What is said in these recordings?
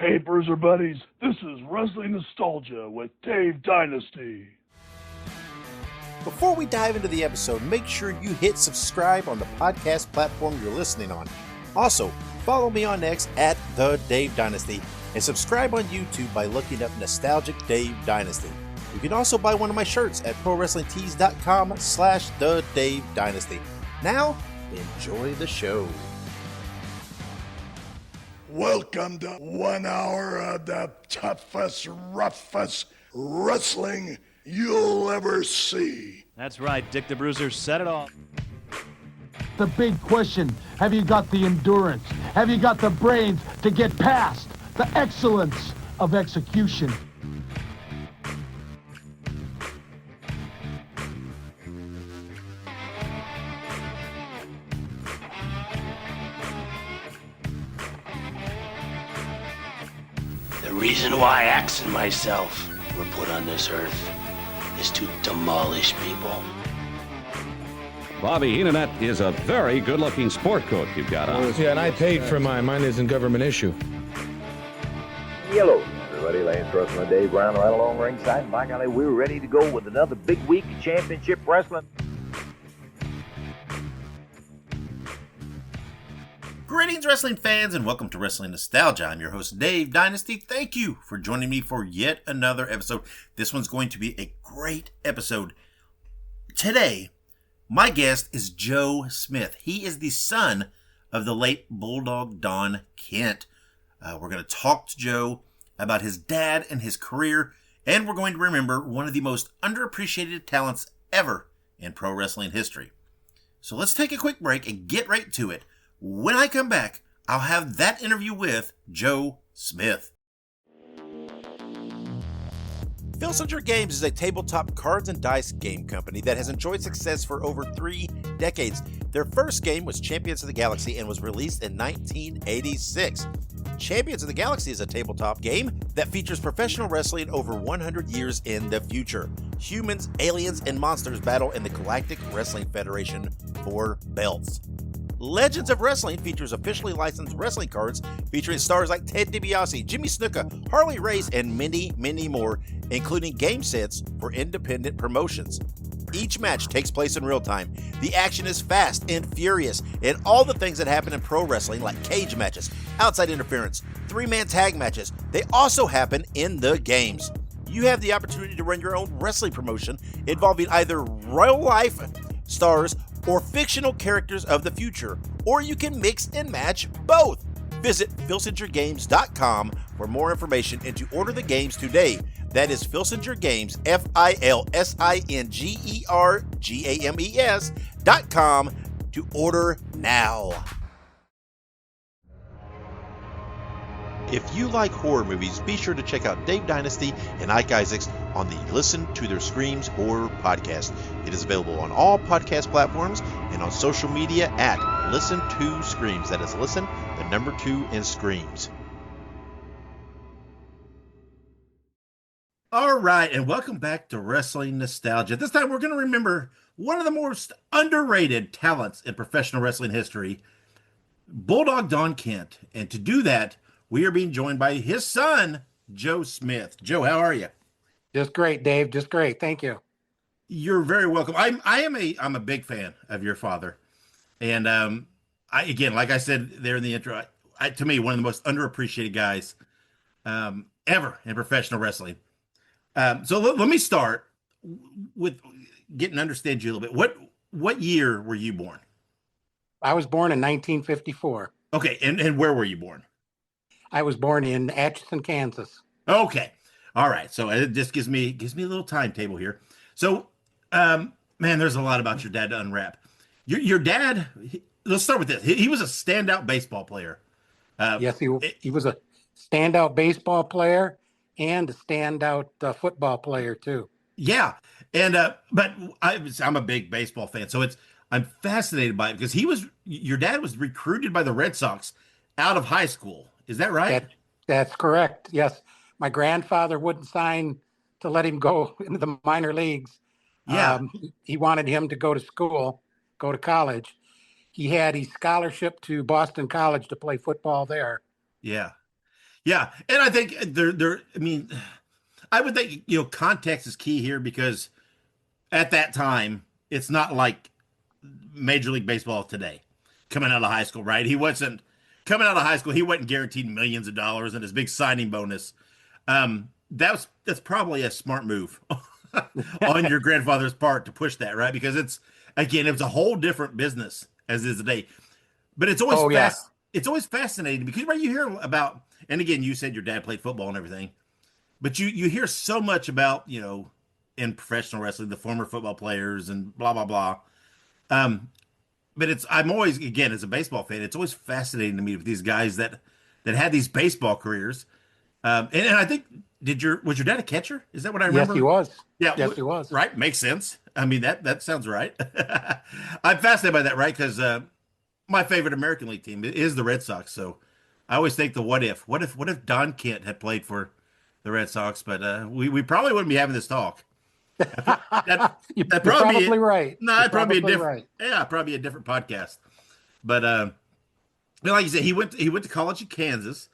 Hey, Bruiser Buddies, this is Wrestling Nostalgia with Dave Dynasty. Before we dive into the episode, make sure you hit subscribe on the podcast platform you're listening on. Also, follow me on X at The Dave Dynasty and subscribe on YouTube by looking up Nostalgic Dave Dynasty. You can also buy one of my shirts at ProWrestlingTees.com/The Dave Dynasty. Now, enjoy the show. Welcome to 1 hour of the toughest, roughest wrestling you'll ever see. That's right, Dick the Bruiser said it all. The big question, have you got the endurance? Have you got the brains to get past the excellence of execution? The reason why Axe and myself were put on this earth is to demolish people. Bobby Heenan, that is a very good-looking sport coat you've got on. Yeah, and I paid for mine. Mine isn't government issue. Hello, everybody. Lance Russell and Dave Brown right along ringside. And by golly, we're ready to go with another big week of championship wrestling. Greetings, wrestling fans, and welcome to Wrestling Nostalgia. I'm your host, Dave Dynasty. Thank you for joining me for yet another episode. This one's going to be a great episode. Today, my guest is Joe Smith. He is the son of the late Bulldog Don Kent. We're going to talk to Joe about his dad and his career, and we're going to remember one of the most underappreciated talents ever in pro wrestling history. So let's take a quick break and get right to it. When I come back, I'll have that interview with Joe Smith. Filsinger Games is a tabletop cards and dice game company that has enjoyed success for over 3 decades. Their first game was Champions of the Galaxy and was released in 1986. Champions of the Galaxy is a tabletop game that features professional wrestling over 100 years in the future. Humans, aliens, and monsters battle in the Galactic Wrestling Federation for belts. Legends of Wrestling features officially licensed wrestling cards featuring stars like Ted DiBiase, Jimmy Snuka, Harley Race, and many, many more, including game sets for independent promotions. Each match takes place in real time. The action is fast and furious, and all the things that happen in pro wrestling, like cage matches, outside interference, 3-man tag matches, they also happen in the games. You have the opportunity to run your own wrestling promotion involving either real life stars or fictional characters of the future, or you can mix and match both. Visit filsingergames.com for more information and to order the games today. That is Filsinger Games, FILSINGERGAMES.com to order now. If you like horror movies, be sure to check out Dave Dynasty and Ike Isaacs on the Listen to Their Screams Horror Podcast. It is available on all podcast platforms and on social media at Listen to Screams. That is Listen, the number 2, and Screams. All right, and welcome back to Wrestling Nostalgia. This time we're going to remember one of the most underrated talents in professional wrestling history, Bulldog Don Kent. And to do that, we are being joined by his son, Joe Smith. Joe, how are you? Just great, Dave. Just great. Thank you. You're very welcome. I'm a big fan of your father, and again, like I said there in the intro, to me, one of the most underappreciated guys ever in professional wrestling. So let me start with getting to understand you a little bit. What year were you born? I was born in 1954. Okay, and where were you born? I was born in Atchison, Kansas. Okay. All right. So it just gives me a little timetable here. So, man, there's a lot about your dad to unwrap. Your dad, let's start with this. He was a standout baseball player. Yes, he was a standout baseball player and a standout football player too. Yeah. And, but I'm a big baseball fan. So I'm fascinated by it because your dad was recruited by the Red Sox out of high school. Is that right? That's correct. Yes. My grandfather wouldn't sign to let him go into the minor leagues. Yeah. He wanted him to go to school, go to college. He had his scholarship to Boston College to play football there. Yeah. Yeah, and I think I mean, I would think context is key here because at that time it's not like Major League Baseball today. Coming out of high school, right? He wasn't coming out of high school. He wasn't guaranteed millions of dollars and his big signing bonus. That's probably a smart move on your grandfather's part to push that, right? Because it was a whole different business as is today. But it's always it's always fascinating because right, you hear about, and again, you said your dad played football and everything, but you hear so much about, in professional wrestling, the former football players and blah blah blah. But I'm always, again, as a baseball fan, it's always fascinating to me with these guys that had these baseball careers. And I think was your dad a catcher? Is that what I remember? Yes, he was. Yeah, yes, he was. Right, makes sense. I mean that sounds right. I'm fascinated by that, right? Because my favorite American League team is the Red Sox. So I always think what if Don Kent had played for the Red Sox? But we probably wouldn't be having this talk. You're probably right. No, it'd probably be a different. Right. Yeah, probably a different podcast. But like you said, he went to college in Kansas.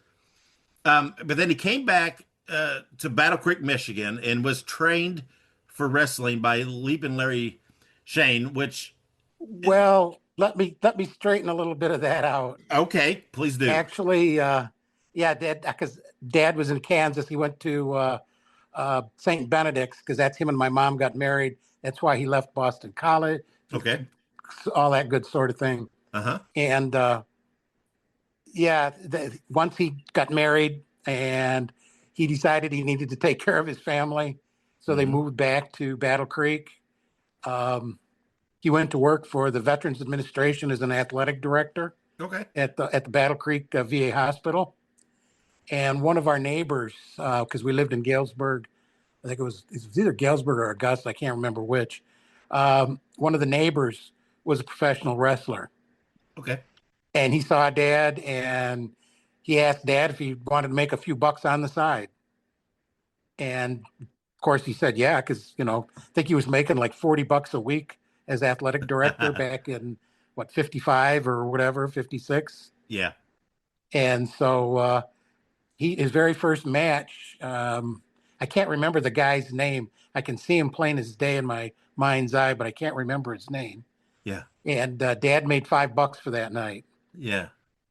But then he came back to Battle Creek, Michigan, and was trained for wrestling by Leaping Larry Shane. Which, well, let me straighten a little bit of that out. Okay, please do. Actually, because Dad was in Kansas. He went to St. Benedict's because that's him and my mom got married. That's why he left Boston College. Okay, all that good sort of thing. And once he got married and he decided he needed to take care of his family, so they moved back to Battle Creek. He went to work for the Veterans Administration as an athletic director. Okay, at the Battle Creek VA Hospital. And one of our neighbors, because we lived in Galesburg, I think it was either Galesburg or Augusta, I can't remember which. One of the neighbors was a professional wrestler. Okay. And he saw Dad and he asked Dad if he wanted to make a few bucks on the side. And of course he said, yeah, because, I think he was making like $40 a week as athletic director back in 55 or whatever, 56. Yeah. And so his very first match, I can't remember the guy's name. I can see him plain as day in my mind's eye, but I can't remember his name. Yeah. And Dad made $5 for that night. Yeah.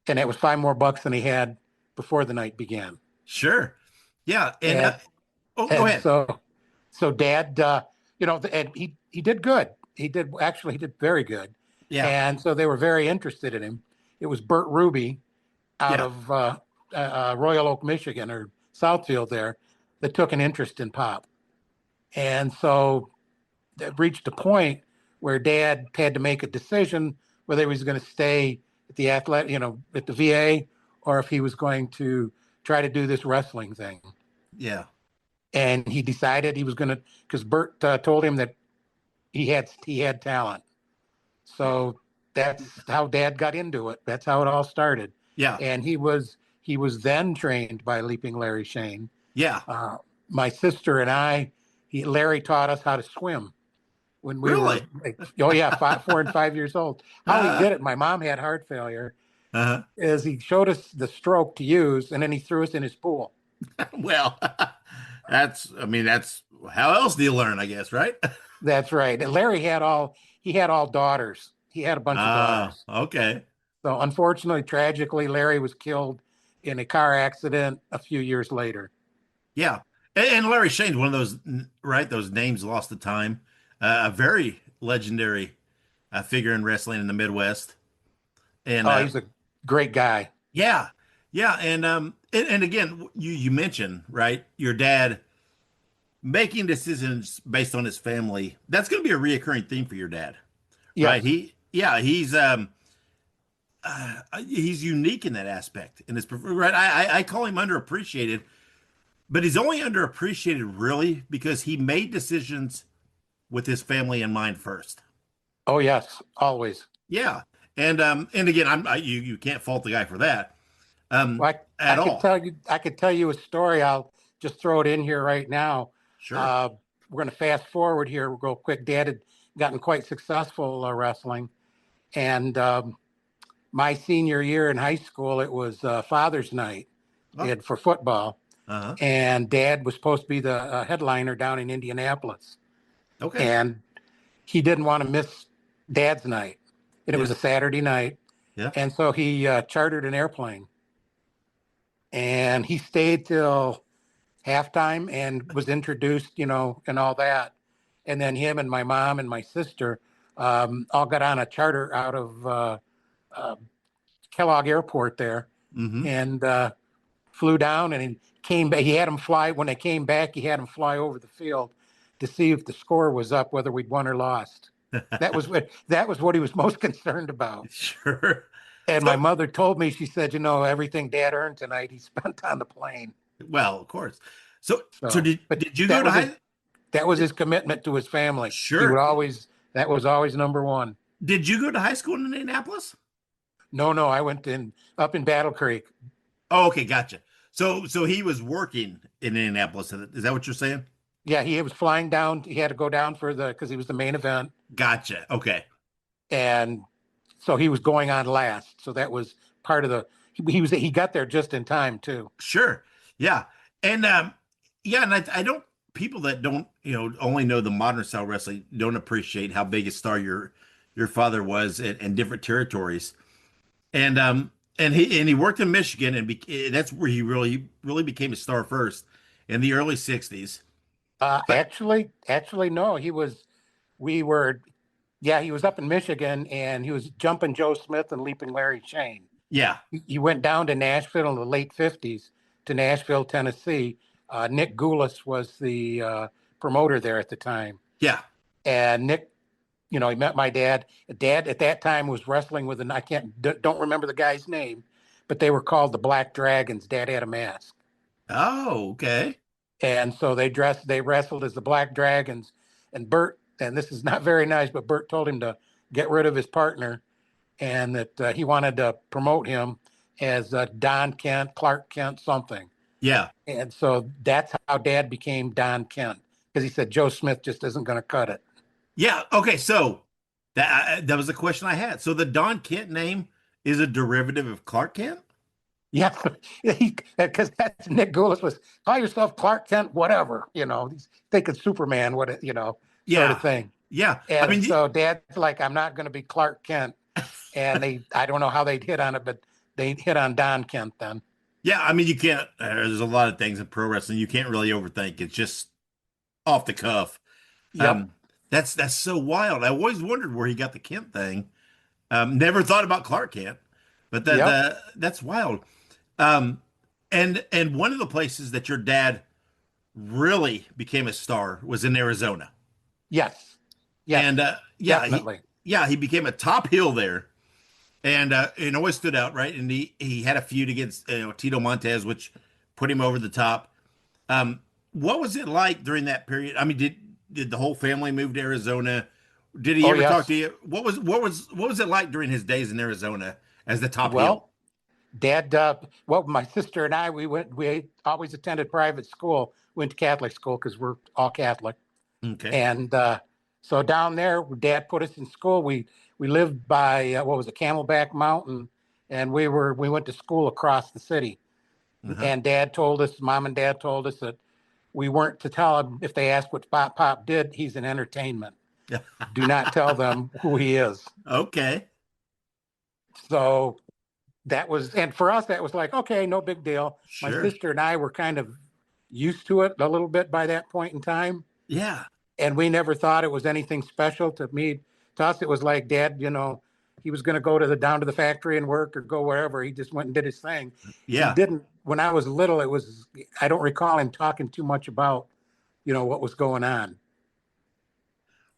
And that was $5 more than he had before the night began. Sure. Yeah. And go ahead. So Dad, and he did good. He did very good. Yeah. And so they were very interested in him. It was Bert Ruby out of Royal Oak, Michigan, or Southfield there, that took an interest in Pop. And so it reached a point where Dad had to make a decision whether he was going to stay at the at the VA, or if he was going to try to do this wrestling thing. Yeah. And he decided he was going to, because Bert told him that he had talent. So that's how Dad got into it. That's how it all started. Yeah. And he was then trained by Leaping Larry Shane. Yeah. My sister and Larry taught us how to swim when we really? were 4 and 5 years old. How he did it, my mom had heart failure, is he showed us the stroke to use, and then he threw us in his pool. Well, that's how else do you learn, I guess, right? That's right. And Larry had all daughters. He had a bunch of daughters. Okay. So unfortunately, tragically, Larry was killed in a car accident a few years later. Yeah. And Larry Shane's one of those, right? Those names lost to time. A very legendary figure in wrestling in the Midwest. And he's a great guy. Yeah. Yeah. And again, you mentioned, right, your dad making decisions based on his family. That's going to be a reoccurring theme for your dad. Yes. Right. He's unique in that aspect. And it's right. I call him underappreciated, but he's only underappreciated really because he made decisions with his family in mind first. Oh yes, always. Yeah. And again, you can't fault the guy for that. I could tell you a story. I'll just throw it in here right now. Sure. We're going to fast forward here real quick. Dad had gotten quite successful wrestling, and my senior year in high school, it was Father's Night. for football. Uh-huh. And Dad was supposed to be the headliner down in Indianapolis. Okay. And he didn't want to miss Dad's night. And it was a Saturday night. Yeah. And so he chartered an airplane. And he stayed till halftime and was introduced, and all that. And then him and my mom and my sister all got on a charter out of Kellogg Airport there, and flew down, and he came back. He had them fly. When they came back, he had them fly over the field to see if the score was up, whether we'd won or lost. That was what he was most concerned about. Sure. And my mother told me, she said, everything Dad earned tonight, he spent on the plane. Well, of course. So did you go to high? That was his commitment to his family. Sure. That was always number one. Did you go to high school in Indianapolis? No, I went up in Battle Creek. Oh, okay, gotcha. So he was working in Indianapolis. Is that what you're saying? Yeah, he was flying down. He had to go down because he was the main event. Gotcha. Okay. And so he was going on last. So that was part of he got there just in time too. Sure. Yeah. And and I don't, people that don't, only know the modern style wrestling don't appreciate how big a star your father was in different territories. And he worked in Michigan, and that's where he really became a star first in the early 60s. Actually, no, he was up in Michigan, and he was jumping Joe Smith and leaping Larry Shane. Yeah. He went down to Nashville in the late 50s, to Nashville, Tennessee. Nick Goulas was the promoter there at the time. Yeah. And Nick, he met my dad. Dad at that time was wrestling with don't remember the guy's name, but they were called the Black Dragons. Dad had a mask. Oh, okay. And so they wrestled as the Black Dragons. And Bert, and this is not very nice, but Bert told him to get rid of his partner, and that he wanted to promote him as Don Kent, Clark Kent, something. Yeah. And so that's how Dad became Don Kent, because he said Joe Smith just isn't going to cut it. Yeah. Okay. So that was the question I had. So the Don Kent name is a derivative of Clark Kent? Yeah, because that's Nick Goulas was, call yourself Clark Kent, whatever, he's thinking Superman, sort of thing. Yeah. And so Dad's like, I'm not going to be Clark Kent. And I don't know how they'd hit on it, but they hit on Don Kent then. Yeah. You can't, there's a lot of things in pro wrestling you can't really overthink. It's just off the cuff. Yep. That's so wild. I always wondered where he got the Kent thing. Never thought about Clark Kent, but that's wild. And one of the places that your dad really became a star was in Arizona. Yes. And definitely. He became a top heel there, and always stood out, right? And he had a feud against Tito Montez, which put him over the top. What was it like during that period? Did the whole family move to Arizona? Did he ever talk to you? What was it like during his days in Arizona as the top heel? Dad, my sister and I, we always attended private school, went to Catholic school because we're all Catholic. Okay. And so down there, Dad put us in school. We lived by, Camelback Mountain, and we went to school across the city. Uh-huh. And Mom and Dad told us that we weren't to tell them if they asked what Pop did, he's in entertainment. Do not tell them who he is. Okay. So and for us, that was like, okay, no big deal. Sure. My sister and I were kind of used to it a little bit by that point in time. Yeah. And we never thought it was anything special to me. To us, it was like Dad, he was going to go down to the factory and work or go wherever. He just went and did his thing. Yeah. He didn't, when I was little, I don't recall him talking too much about, what was going on.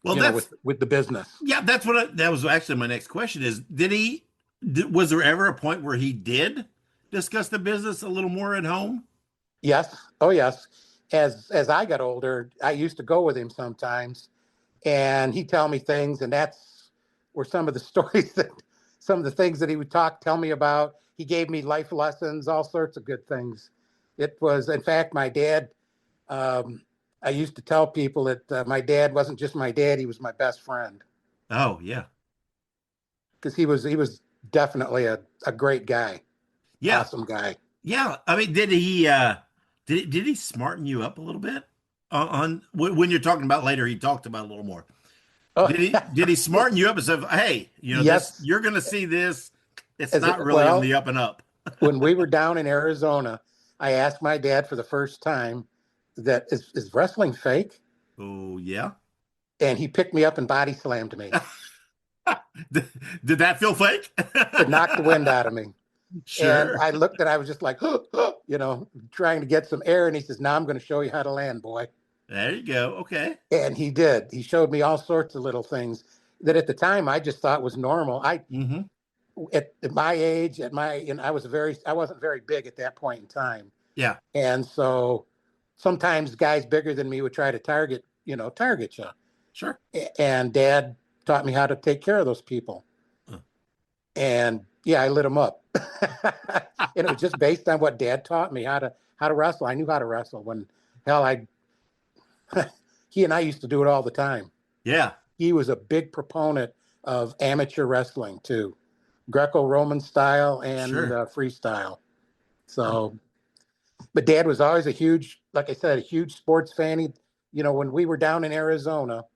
Well, with the business. Yeah. That was actually my next question is, was there ever a point where he did discuss the business a little more at home? Yes. Oh, yes. As I got older, I used to go with him sometimes, and he'd tell me things, and that's were some of the stories some of the things that he would tell me about. He gave me life lessons, all sorts of good things. It was, in fact, my dad. I used to tell people that my dad wasn't just my dad; he was my best friend. Oh, yeah. Because he was definitely a great guy. Yeah. Awesome guy. Yeah, I mean, did he smarten you up a little bit when you're talking about later? He talked about a little more. Oh, Did he smarten you up and say, "Hey, this yes. you're going to see this. It's not really on the up and up." When we were down in Arizona, I asked my dad for the first time that is wrestling fake? Oh yeah. And he picked me up and body slammed me. Did that feel fake? It knocked the wind out of me. Sure. And I looked and I was just like, trying to get some air. And he says, "Now I'm going to show you how to land, boy." There you go. Okay. And he did. He showed me all sorts of little things that at the time I just thought was normal. At my age, I wasn't very big at that point in time. Yeah. And so sometimes guys bigger than me would try to target you. Sure. And Dad taught me how to take care of those people. And yeah, I lit them up. And it was just based on what Dad taught me how to wrestle. I knew how to wrestle when he and I used to do it all the time. Yeah. He was a big proponent of amateur wrestling too, Greco-Roman style and freestyle. So, but Dad was always like I said, a huge sports fan. When we were down in Arizona,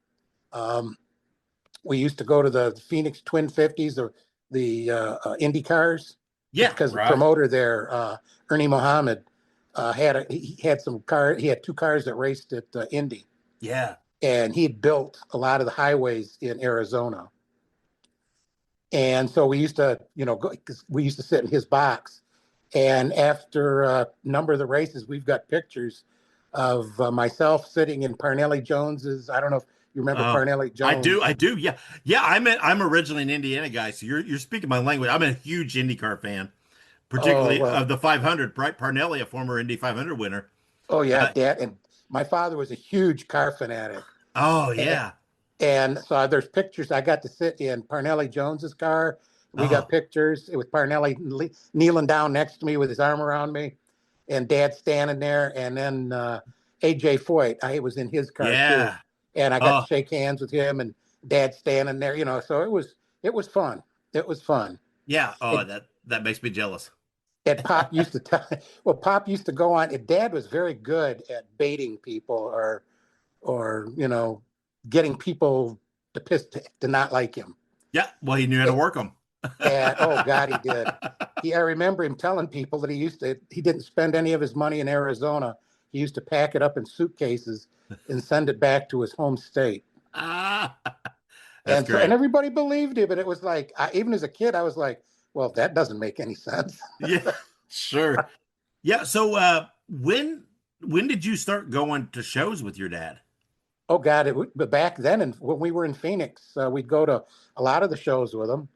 we used to go to the Phoenix Twin 50s or the Indy cars. Yeah. Because the promoter there, Ernie Muhammad, he had 2 cars that raced at Indy. Yeah. And he had built a lot of the highways in Arizona. And so we used to, we used to sit in his box. And after a number of the races, we've got pictures of myself sitting in Parnelli Jones's. I don't know if you remember Parnelli Jones. I do. Yeah. Yeah. I'm originally an Indiana guy. So you're speaking my language. I'm a huge IndyCar fan, particularly of the 500, right? Parnelli, a former Indy 500 winner. Oh yeah. Dad. And my father was a huge car fanatic. Oh yeah. And so there's pictures. I got to sit in Parnelli Jones's car. We got pictures with Parnelli kneeling down next to me with his arm around me, and Dad standing there. And then AJ Foyt, I was in his car too, and I got to shake hands with him and Dad standing there. So it was fun. It was fun. Yeah. Oh, that makes me jealous. And Pop used to Pop used to go on. And Dad was very good at baiting people or getting people to not like him. Yeah. Well, he knew how to work them. And oh God, he did. I remember him telling people that he didn't spend any of his money in Arizona. He used to pack it up in suitcases and send it back to his home state. That's and great. And everybody believed him. But it was like, even as a kid, I was like, well, that doesn't make any sense. Yeah, sure. Yeah. So when did you start going to shows with your dad? Oh God, but back then, and when we were in Phoenix, we'd go to a lot of the shows with him.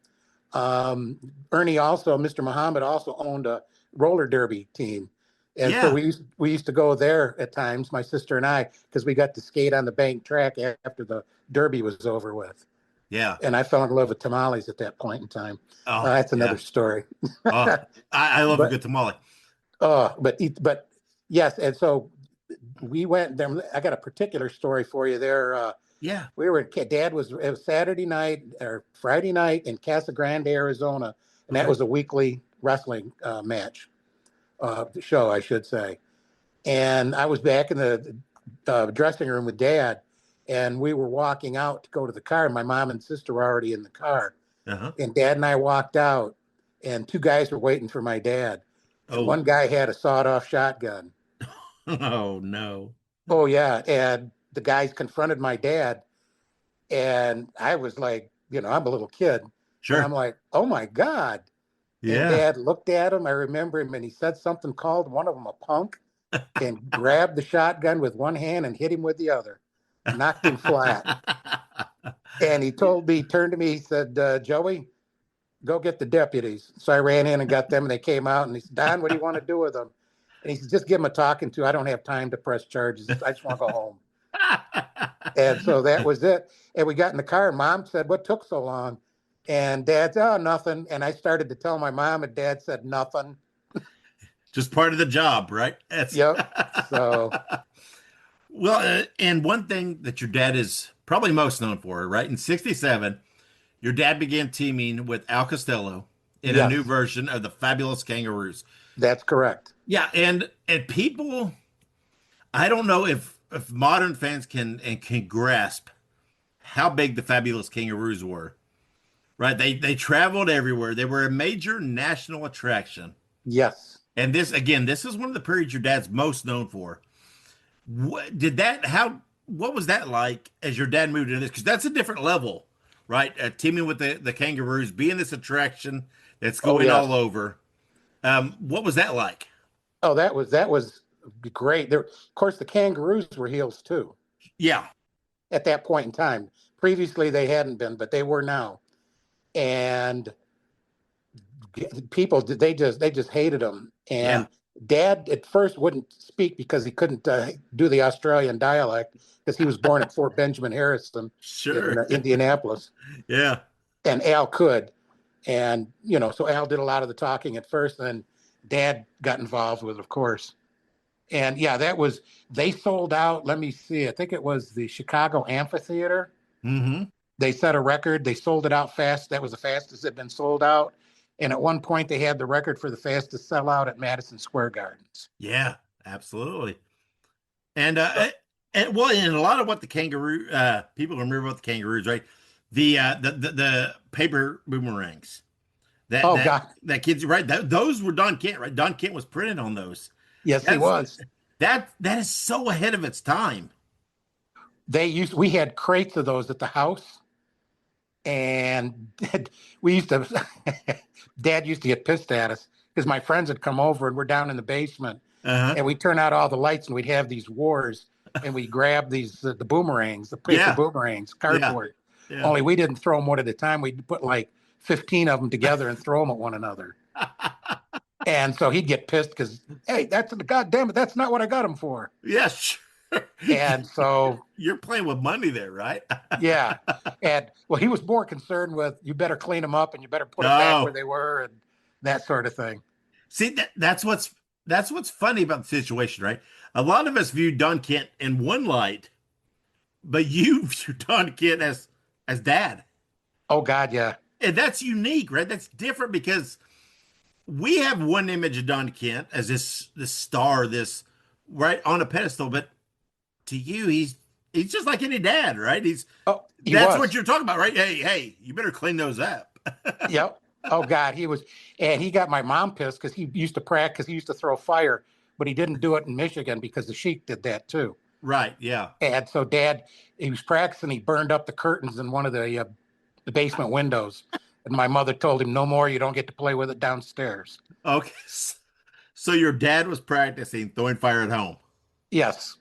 Ernie Mr. Muhammad also owned a roller derby team. And so we used to go there at times, my sister and I, because we got to skate on the bank track after the derby was over with. Yeah. And I fell in love with tamales at that point in time. Oh, that's another story. I love a good tamale. But yes. And so we went there. I got a particular story for you there. We were it was Saturday night or Friday night in Casa Grande, Arizona. And that was a weekly wrestling match, show, I should say. And I was back in the dressing room with Dad, and we were walking out to go to the car. My mom and sister were already in the car. And Dad and I walked out, and 2 guys were waiting for my dad. One guy had a sawed-off shotgun. Oh, no. Oh, yeah. And the guys confronted my dad, and I was like, I'm a little kid. Sure. And I'm like, oh, my God. Yeah. And Dad looked at him. I remember him, and he said something, called one of them a punk, and grabbed the shotgun with one hand and hit him with the other, knocked him flat. And he turned to me, he said, Joey, go get the deputies. So I ran in and got them, and they came out, and he said, Don, what do you want to do with them? And he said, just give him a talking to. I don't have time to press charges. I just want to go home. And so that was it. And we got in the car, and Mom said, what took so long? And Dad said, oh, nothing. And I started to tell my mom, and Dad said, nothing. Just part of the job, right? Yep. So. Well, and one thing that your dad is probably most known for, right? In '67, your dad began teaming with Al Costello in a new version of the Fabulous Kangaroos. That's correct. Yeah, and people, I don't know if modern fans can grasp how big the Fabulous Kangaroos were. Right? They traveled everywhere. They were a major national attraction. Yes. And this is one of the periods your dad's most known for. What was that like as your dad moved into this? Because that's a different level, right? Teaming with the Kangaroos, being this attraction that's going all over. What was that like? Oh, that was great. There, of course, the Kangaroos were heels too. Yeah. At that point in time. Previously, they hadn't been, but they were now. And people, they just hated them. And Dad at first wouldn't speak because he couldn't do the Australian dialect because he was born at Fort Benjamin Harrison in Indianapolis. Yeah. And Al could. And, so Al did a lot of the talking at first, and then Dad got involved with it, of course. And yeah, they sold out. Let me see. I think it was the Chicago Amphitheater. Mm-hmm. They set a record. They sold it out fast. That was the fastest it had been sold out. And at one point, they had the record for the fastest sellout at Madison Square Gardens. Yeah, absolutely. And a lot of what the Kangaroo people remember about the Kangaroos, right? The paper boomerangs. That kids, right? Those were Don Kent, right? Don Kent was printed on those. Yes, he was. That is so ahead of its time. We had crates of those at the house. And Dad used to get pissed at us because my friends would come over and we're down in the basement and we'd turn out all the lights and we'd have these wars and we'd grab these, the boomerangs, the paper boomerangs, cardboard. Yeah. Only we didn't throw them one at a time. We'd put like 15 of them together and throw them at one another. And so he'd get pissed because, hey, God damn it, that's not what I got them for. Yes. And so you're playing with money there, right? Yeah. And he was more concerned with you better clean them up and you better put them back where they were and that sort of thing. See, that's what's funny about the situation, right? A lot of us view Don Kent in one light, but you view Don Kent as Dad. Oh God, yeah. And that's unique, right? That's different because we have one image of Don Kent as this star, this right on a pedestal, but to you, he's just like any dad, right? That's what you're talking about, right? Hey, you better clean those up. Yep. Oh God, he got my mom pissed because he used to practice. He used to throw fire, but he didn't do it in Michigan because the Sheik did that too. Right. Yeah. And so Dad, he was practicing. He burned up the curtains in one of the basement windows, and my mother told him, "No more. You don't get to play with it downstairs." Okay. So your dad was practicing throwing fire at home. Yes.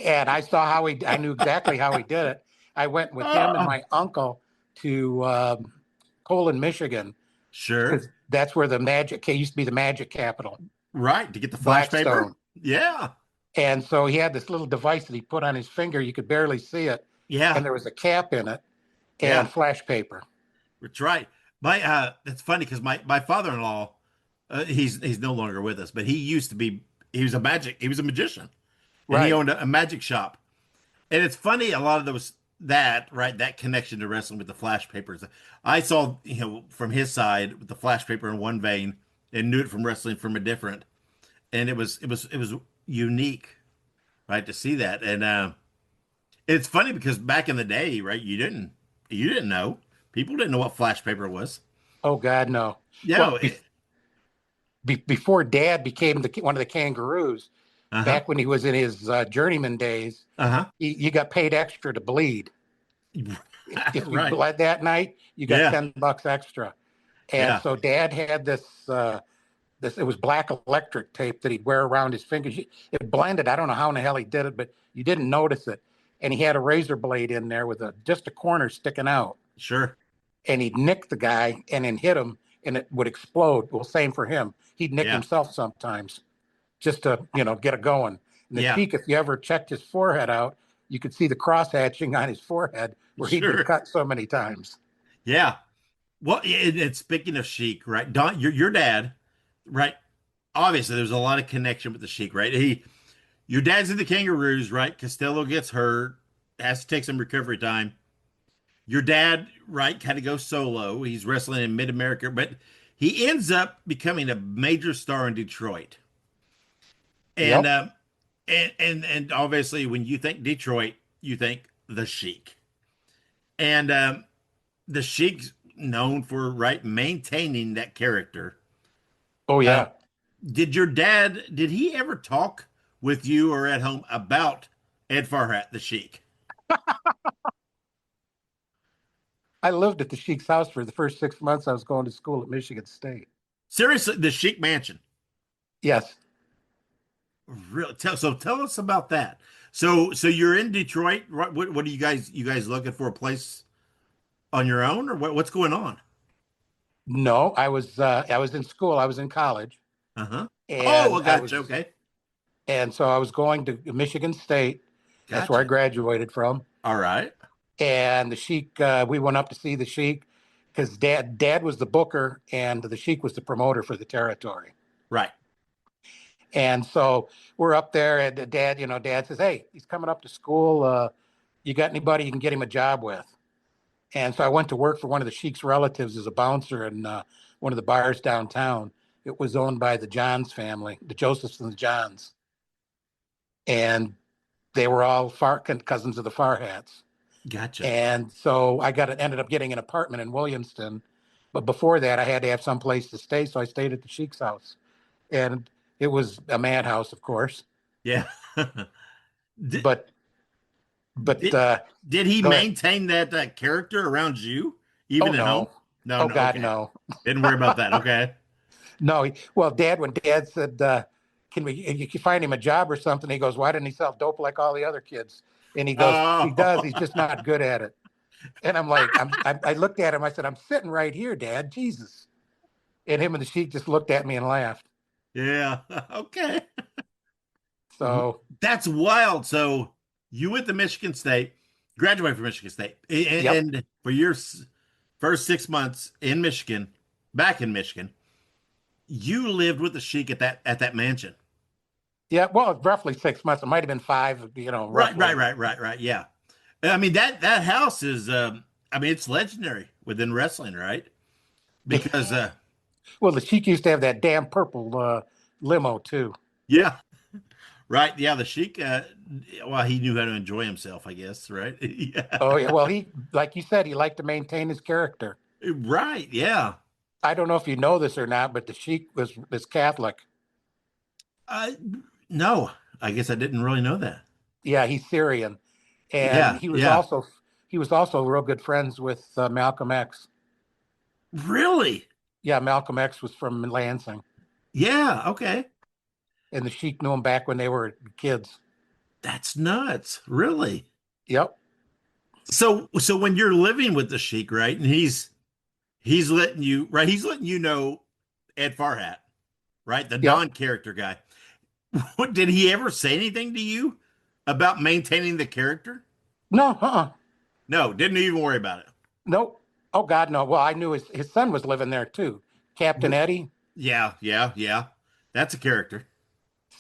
And I saw I knew exactly how he did it. I went with him and my uncle to Colon, Michigan. Sure. That's where the used to be the magic capital. Right. To get the flash paper. Yeah. And so he had this little device that he put on his finger. You could barely see it. Yeah. And there was a cap in it and flash paper. That's right. That's funny because my father-in-law, he's no longer with us, but he was a magician. And he owned a magic shop. And it's funny, a lot of those, that connection to wrestling with the flash papers. I saw, from his side with the flash paper in one vein and knew it from wrestling from a different. And it was unique, right, to see that. And it's funny because back in the day, right, you didn't know. People didn't know what flash paper was. Oh, God, no. Yeah. Well, before Dad became one of the Kangaroos, back when he was in his journeyman days, you got paid extra to bleed. If you bled that night, you got $10 extra. And so Dad had this, it was black electric tape that he'd wear around his fingers. It blended. I don't know how in the hell he did it, but you didn't notice it. And he had a razor blade in there with just a corner sticking out. Sure. And he'd nick the guy and then hit him and it would explode. Well, same for him. He'd nick himself sometimes just to, get it going. And the Sheik, if you ever checked his forehead out, you could see the cross hatching on his forehead where he'd been cut so many times. Yeah. Well, and speaking of Sheik, right? Don, your dad, right? Obviously, there's a lot of connection with the Sheik, right? Your dad's in the Kangaroos, right? Costello gets hurt, has to take some recovery time. Your dad, right, kind of goes solo. He's wrestling in Mid-America, but he ends up becoming a major star in Detroit. And Yep. And obviously when you think Detroit, you think the Sheik. And the Sheik's known for maintaining that character. Oh Uh, yeah. did he ever talk with you or at home about Ed Farhat, the Sheik? I lived at the Sheik's house for the first 6 months I was going to school at Michigan State. Seriously, the Sheik Mansion. Yes. Really? Tell us about that. So you're in Detroit. What are you guys looking for a place on your own, or what's going on? No, I was in school. I was in college. Uh-huh. And Oh, I got you. Okay. And so I was going to Michigan State. That's where I Gotcha. graduated from. All right. And the Sheik, we went up to see the Sheik because dad was the booker and the Sheik was the promoter for the territory. Right. And so we're up there, and dad says, "Hey, he's coming up to school. You got anybody you can get him a job with?" And so I went to work for one of the Sheik's relatives as a bouncer in one of the bars downtown. It was owned by the Johns family, the Josephs and the Johns. And they were all cousins of the Farhats. Gotcha. And so I ended up getting an apartment in Williamston. But before that, I had to have some place to stay. So I stayed at the Sheik's house. And it was a madhouse, of course. Yeah. But did he maintain that character around you even at home? No. Oh, God, okay. no. Didn't worry about that. Okay. No. When dad said, you can find him a job or something, he goes, "Why didn't he sell dope like all the other kids?" And he goes, He does. He's just not good at it. And I'm like, I looked at him. I said, "I'm sitting right here, Dad. Jesus." And him and the Sheik just looked at me and laughed. Yeah. Okay. So that's wild. So you went to Michigan State, graduated from Michigan State, and for your first 6 months in Michigan, back in Michigan, you lived with the Sheik at that mansion. Yeah, well, roughly 6 months. It might have been 5. Roughly. Right. Yeah, I mean that house is, it's legendary within wrestling, right? Because well, the Sheik used to have that damn purple limo too. Yeah. Right. Yeah. The Sheik, he knew how to enjoy himself, I guess. Right. Yeah. Oh, yeah. Well, like you said, he liked to maintain his character. Right. Yeah. I don't know if you know this or not, but the Sheik was Catholic. No, I guess I didn't really know that. Yeah. He's Syrian. And he was also real good friends with Malcolm X. Really? Yeah. Malcolm X was from Lansing. Yeah. Okay. And the Sheik knew him back when they were kids. That's nuts. Really? Yep. So when you're living with the Sheik, right, and he's letting you know Ed Farhat, right, the non-character guy. Did he ever say anything to you about maintaining the character? No. No, didn't even worry about it. Nope. Oh God, no. Well, I knew his son was living there too, Captain Eddie. Yeah. That's a character.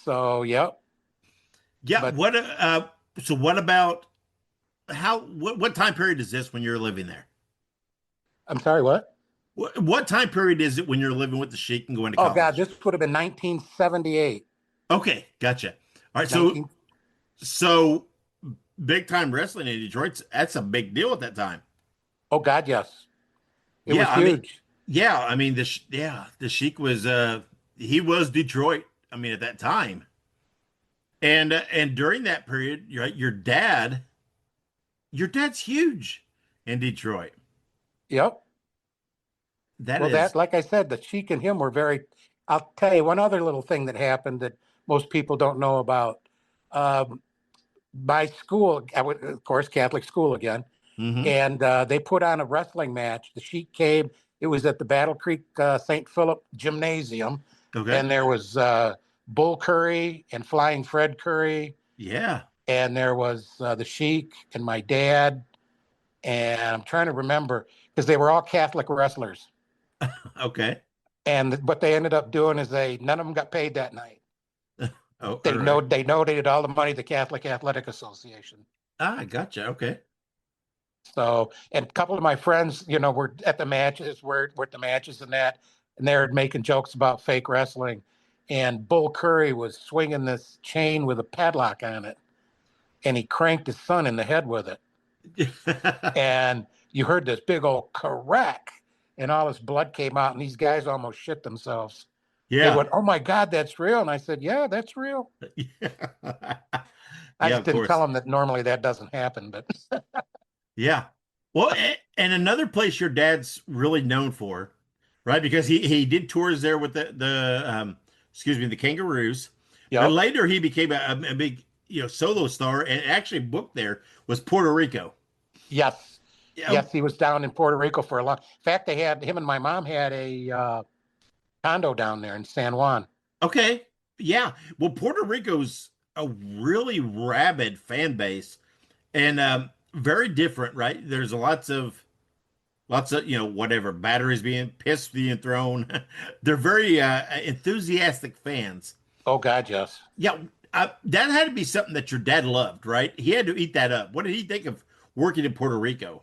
So, yep. Yeah. So what about what time period is this when you're living there? I'm sorry, what? What time period is it when you're living with the Sheik and going to college? Oh God, this would have been 1978. Okay, gotcha. All right, so big time wrestling in Detroit, that's a big deal at that time. Oh God, yes. It was huge. The Sheik was he was Detroit. I mean, at that time, and during that period, your dad's huge in Detroit. Yep. Like I said, the Sheik and him were very. I'll tell you one other little thing that happened that most people don't know about. My school, I went, of course, Catholic school again, and they put on a wrestling match. The Sheik came. It was at the Battle Creek St. Philip Gymnasium. Okay. And there was Bull Curry and Flying Fred Curry. Yeah. And there was the Sheik and my dad. And I'm trying to remember because they were all Catholic wrestlers. Okay. And what they ended up doing is none of them got paid that night. They donated all the money to the Catholic Athletic Association. Ah, gotcha. Okay. So, and a couple of my friends, were at the matches, were at the matches and that. and they're making jokes about fake wrestling. And Bull Curry was swinging this chain with a padlock on it, and he cranked his son in the head with it. And you heard this big old crack, and all this blood came out, and these guys almost shit themselves. Yeah. They went, "Oh my God, that's real." And I said, "Yeah, that's real." I just didn't tell them that normally that doesn't happen, but yeah. Well, and another place your dad's really known for, right? Because he did tours there with the Kangaroos. Yep. But later he became a big solo star and actually booked there was Puerto Rico. Yes. Yes, he was down in Puerto Rico for a long. In fact, him and my mom had a condo down there in San Juan. Okay. Yeah. Well, Puerto Rico's a really rabid fan base and very different, right? There's lots of whatever, batteries piss being thrown. They're very enthusiastic fans. Oh God, yes. Yeah. That had to be something that your dad loved, right? He had to eat that up. What did he think of working in Puerto Rico?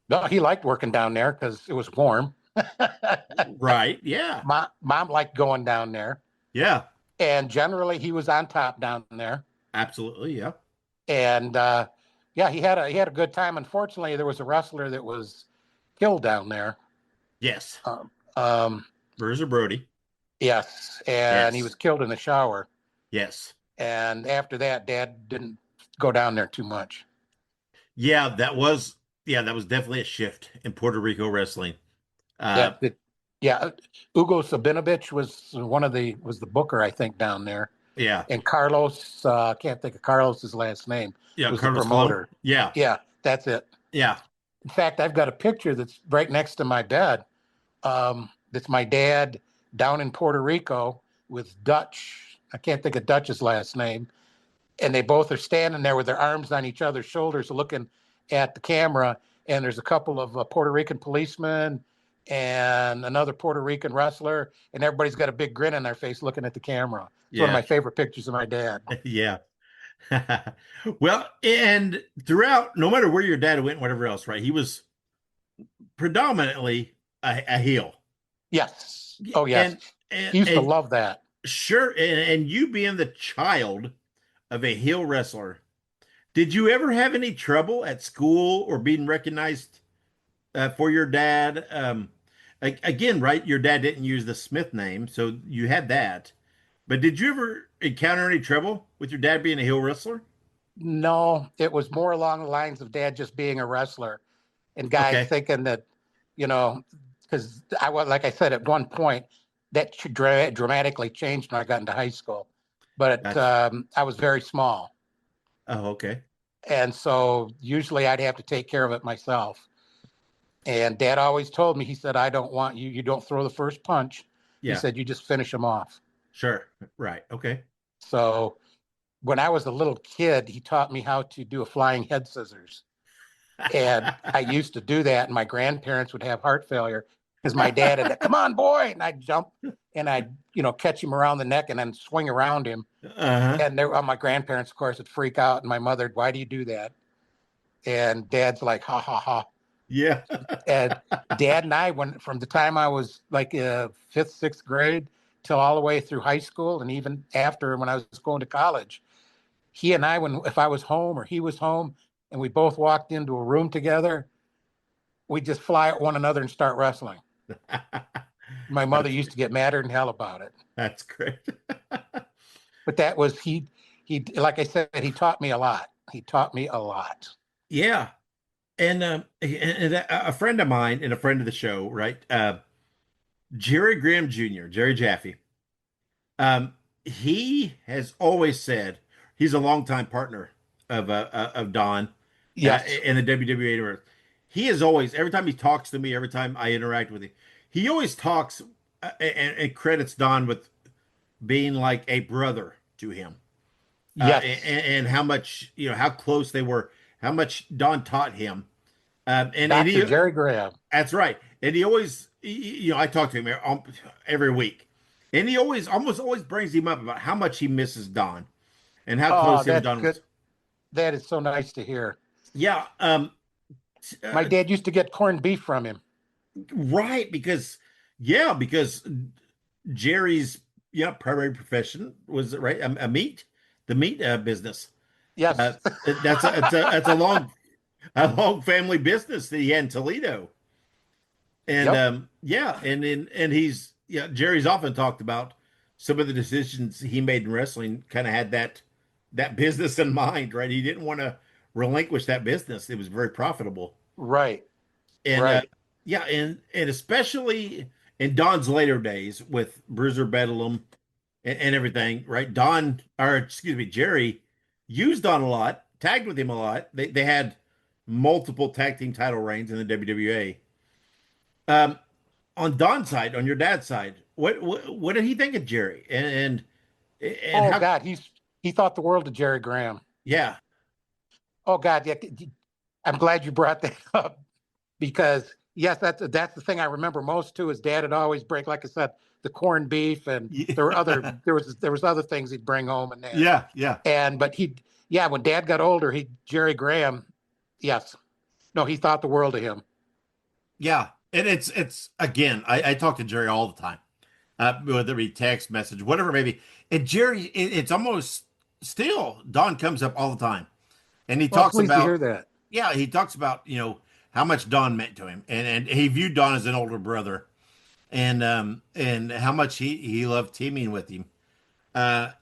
No, he liked working down there because it was warm. Right. Yeah. Mom liked going down there. Yeah. And generally he was on top down there. Absolutely. Yeah. And he had a good time. Unfortunately, there was a wrestler that was killed down there. Yes. Bruiser Brody. Yes. And he was killed in the shower. Yes. And after that, Dad didn't go down there too much. Yeah, that was definitely a shift in Puerto Rico wrestling. Ugo Sabinovich was the booker, I think, down there. Yeah. And Carlos, can't think of Carlos's last name. Yeah, was Carlos the promoter. Yeah. Yeah, that's it. Yeah. In fact, I've got a picture that's right next to my bed. That's my dad down in Puerto Rico with Dutch. I can't think of Dutch's last name. And they both are standing there with their arms on each other's shoulders looking at the camera. And there's a couple of Puerto Rican policemen and another Puerto Rican wrestler. And everybody's got a big grin on their face looking at the camera. It's one of my favorite pictures of my dad. Yeah. Well, and throughout, no matter where your dad went, whatever else, right? He was predominantly a heel. Yes. Oh, yes. And he used to love that. Sure. And you being the child of a heel wrestler, did you ever have any trouble at school or being recognized for your dad? Again, right? Your dad didn't use the Smith name, so you had that. But did you ever encounter any trouble with your dad being a heel wrestler? No, it was more along the lines of Dad just being a wrestler and guys thinking that, because like I said, at one point that dramatically changed when I got into high school, but I was very small. Oh, okay. And so usually I'd have to take care of it myself. And Dad always told me, he said, "I don't want you. You don't throw the first punch." Yeah. He said, "You just finish them off." Sure. Right. Okay. So when I was a little kid, he taught me how to do a flying head scissors. And I used to do that. And my grandparents would have heart failure because my dad had, "Come on, boy." And I'd jump and I'd, catch him around the neck and then swing around him. And my grandparents, of course, would freak out. And my mother, "Why do you do that?" And Dad's like, "Ha, ha, ha." Yeah. And Dad and I, from the time I was like 5th, 6th grade till all the way through high school, and even after when I was going to college, he and I, if I was home or he was home and we both walked into a room together, we'd just fly at one another and start wrestling. My mother used to get madder than hell about it. That's great. But that was, he, like I said, he taught me a lot. He taught me a lot. Yeah. And a friend of mine and a friend of the show, right? Jerry Graham Jr., Jerry Jaffe. He has always said he's a longtime partner of Don in the WWE universe. He is always, every time he talks to me, every time I interact with him, he always talks and credits Don with being like a brother to him. Yes. And how much, how close they were, how much Don taught him. And Jerry Graham. That's right. And he always, I talk to him every week, and he almost always brings him up about how much he misses Don and how close him and Don was. That is so nice to hear. Yeah. My dad used to get corned beef from him. Right. Because Yeah, because Jerry's primary profession was right the meat business. Yes. That's a long family business that he had in Toledo. And Yep. and he's Jerry's often talked about some of the decisions he made in wrestling kind of had that business in mind, right? He didn't want to relinquish that business. It was very profitable. Right. And Right. and especially in Don's later days with Bruiser Bedlam and everything, right? Jerry used Don a lot, tagged with him a lot. They had multiple tag team title reigns in the WWA. On Don's side, on your dad's side, what did he think of Jerry? And Oh how, God, he thought the world of Jerry Graham. yeah. Oh God, yeah. I'm glad you brought that up because yes, that's the thing I remember most too. Is Dad would always break, like I said, the corned beef, and there was other things he'd bring home and that. Yeah. But when Dad got older, Jerry Graham, yes, no, he thought the world of him. Yeah, and it's again, I talk to Jerry all the time, whether it be text message, whatever, maybe. And Jerry, it's almost still Don comes up all the time, and he talks pleased to about hear that. Yeah, he talks about how much Don meant to him, and he viewed Don as an older brother, and how much he loved teaming with him, and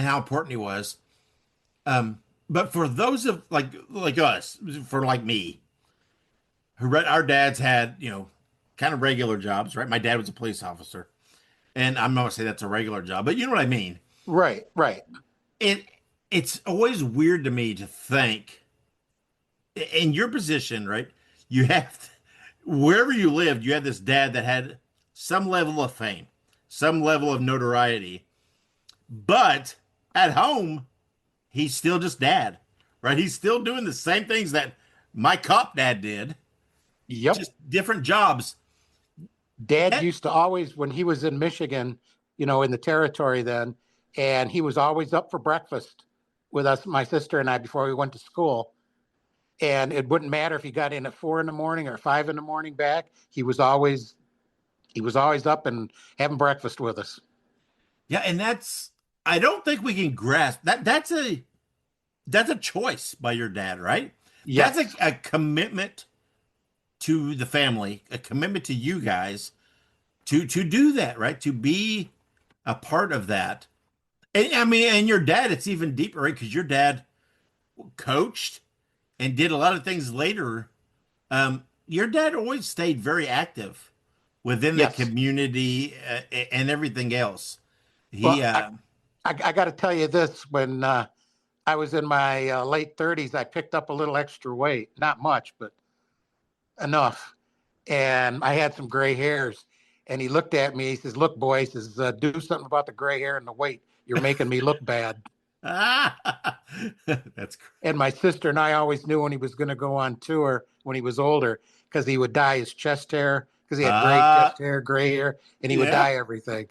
how important he was. But for those of like us, for like me, our dads had kind of regular jobs, right? My dad was a police officer, and I'm not gonna say that's a regular job, but you know what I mean. Right. It's always weird to me to think in your position, right? You have wherever you lived, you had this dad that had some level of fame, some level of notoriety, but at home, he's still just dad, right? He's still doing the same things that my cop dad did. Yep. Just different jobs. Dad used to always, when he was in Michigan, in the territory then, and he was always up for breakfast with us, my sister and I, before we went to school. And it wouldn't matter if he got in at 4 a.m. or 5 a.m. back. He was always up and having breakfast with us. Yeah, and I don't think we can grasp that. That's a choice by your dad, right? Yes. That's a commitment to the family, a commitment to you guys to do that, right? To be a part of that. And I mean, and your dad, it's even deeper, right? Because your dad coached and did a lot of things later. Your dad always stayed very active within the community and everything else. I got to tell you this, when I was in my late 30s, I picked up a little extra weight, not much, but enough. And I had some gray hairs, and he looked at me. He says, "Look, boy," he says, "do something about the gray hair and the weight. You're making me look bad." That's great. And my sister and I always knew when he was going to go on tour when he was older, because he would dye his chest hair, because he had gray chest hair, gray hair, and he would dye everything.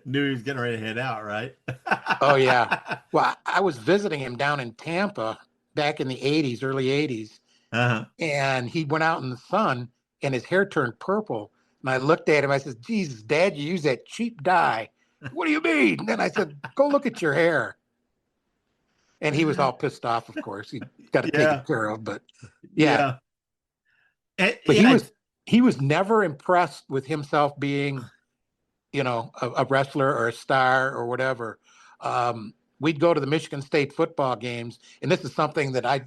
Knew he was getting ready to head out, right? Oh, yeah. Well, I was visiting him down in Tampa back in the 80s, early 80s. Uh-huh. And he went out in the sun and his hair turned purple. And I looked at him. I said, "Jesus, Dad, you use that cheap dye." "What do you mean?" And then I said, "Go look at your hair." And he was all pissed off, of course. He got to take it care of. But yeah. But he was never impressed with himself being, a wrestler or a star or whatever. We'd go to the Michigan State football games, and this is something that I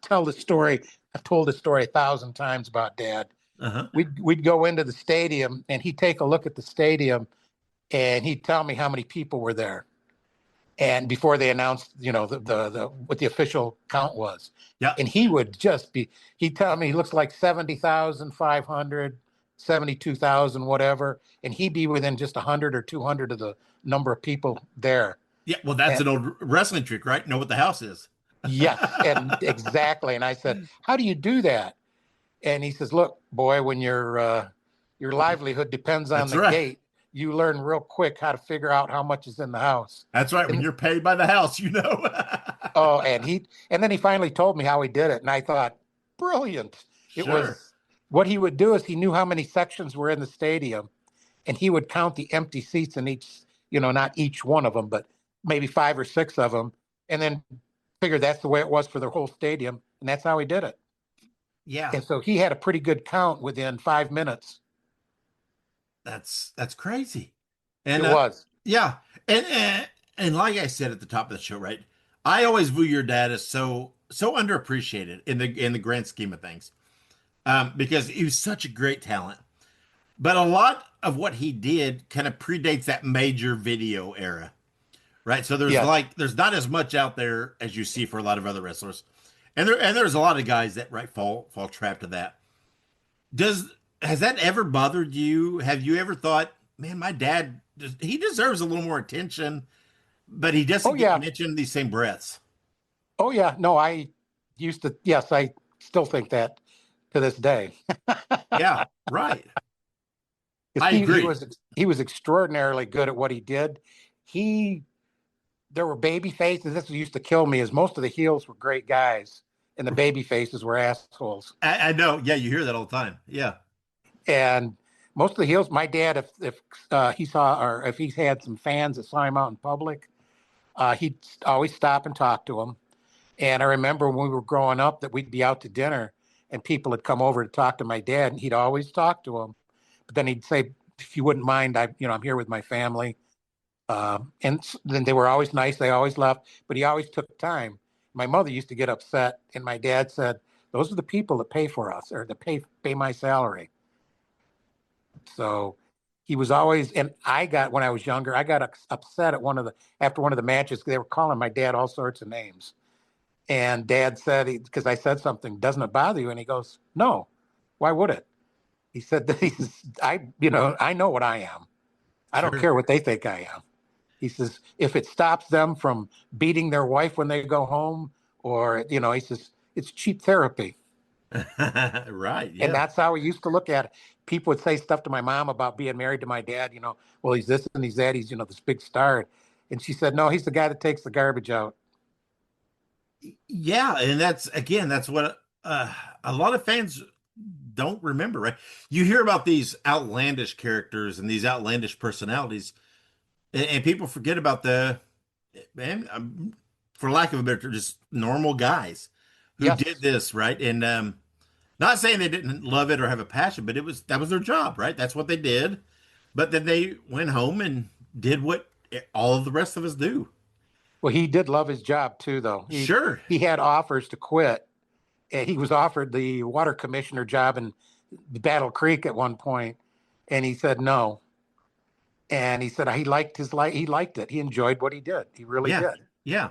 tell the story. I've told this story 1,000 times about Dad. Uh-huh. We'd go into the stadium, and he'd take a look at the stadium, and he'd tell me how many people were there. And before they announced, the what the official count was. Yeah. And he'd tell me he looks like 70,500, 72,000, whatever. And he'd be within just 100 or 200 of the number of people there. Yeah, well, that's an old wrestling trick, right? Know what the house is. Yes, and exactly. And I said, "How do you do that?" And he says, "Look, boy, when your livelihood depends on the gate, you learn real quick how to figure out how much is in the house." That's right. When you're paid by the house, Oh, and then he finally told me how he did it, and I thought, brilliant. It was what he would do is he knew how many sections were in the stadium, and he would count the empty seats in each, not each one of them, but maybe 5 or 6 of them, and then figure that's the way it was for the whole stadium, and that's how he did it. Yeah. And so he had a pretty good count within 5 minutes. That's crazy. And it was. Yeah. And like I said at the top of the show, right? I always view your dad as so underappreciated in the grand scheme of things. Because he was such a great talent. But a lot of what he did kind of predates that major video era. Right? So there's not as much out there as you see for a lot of other wrestlers. And there's a lot of guys that fall trap to that. Has that ever bothered you? Have you ever thought, man, my dad, he deserves a little more attention, but he doesn't get mentioned in these same breaths? Oh, yeah. No, I used to. Yes, I still think that to this day. Yeah, right. I agree. He was extraordinarily good at what he did. There were baby faces. This used to kill me, as most of the heels were great guys, and the baby faces were assholes. I know. Yeah, you hear that all the time. Yeah. And most of the heels, my dad, if he saw, or if he's had some fans that saw him out in public, he'd always stop and talk to them. And I remember when we were growing up that we'd be out to dinner and people had come over to talk to my dad, and he'd always talk to them. But then he'd say, if you wouldn't mind, I'm here with my family. And then they were always nice. They always left, but he always took time. My mother used to get upset, and my dad said, those are the people that pay for us, or that pay my salary. So he was always, and when I was younger, I got upset at after one of the matches, they were calling my dad all sorts of names. And Dad said, because I said something, doesn't it bother you? And he goes, no, why would it? He said, I know what I am. I don't care what they think I am. He says, if it stops them from beating their wife when they go home, or, he says, it's cheap therapy. Right. Yeah. And that's how we used to look at it. People would say stuff to my mom about being married to my dad, well, he's this and he's that, he's, this big star. And she said, no, he's the guy that takes the garbage out. Yeah. And that's what a lot of fans don't remember, right? You hear about these outlandish characters and these outlandish personalities, and people forget about for lack of a better term, just normal guys who did this, right? And not saying they didn't love it or have a passion, but that was their job, right? That's what they did. But then they went home and did what all of the rest of us do. Well, he did love his job too, though. Sure. He had offers to quit. He was offered the water commissioner job in Battle Creek at one point, and he said no. And he said he liked his life. He liked it. He enjoyed what he did. He really did. Yeah.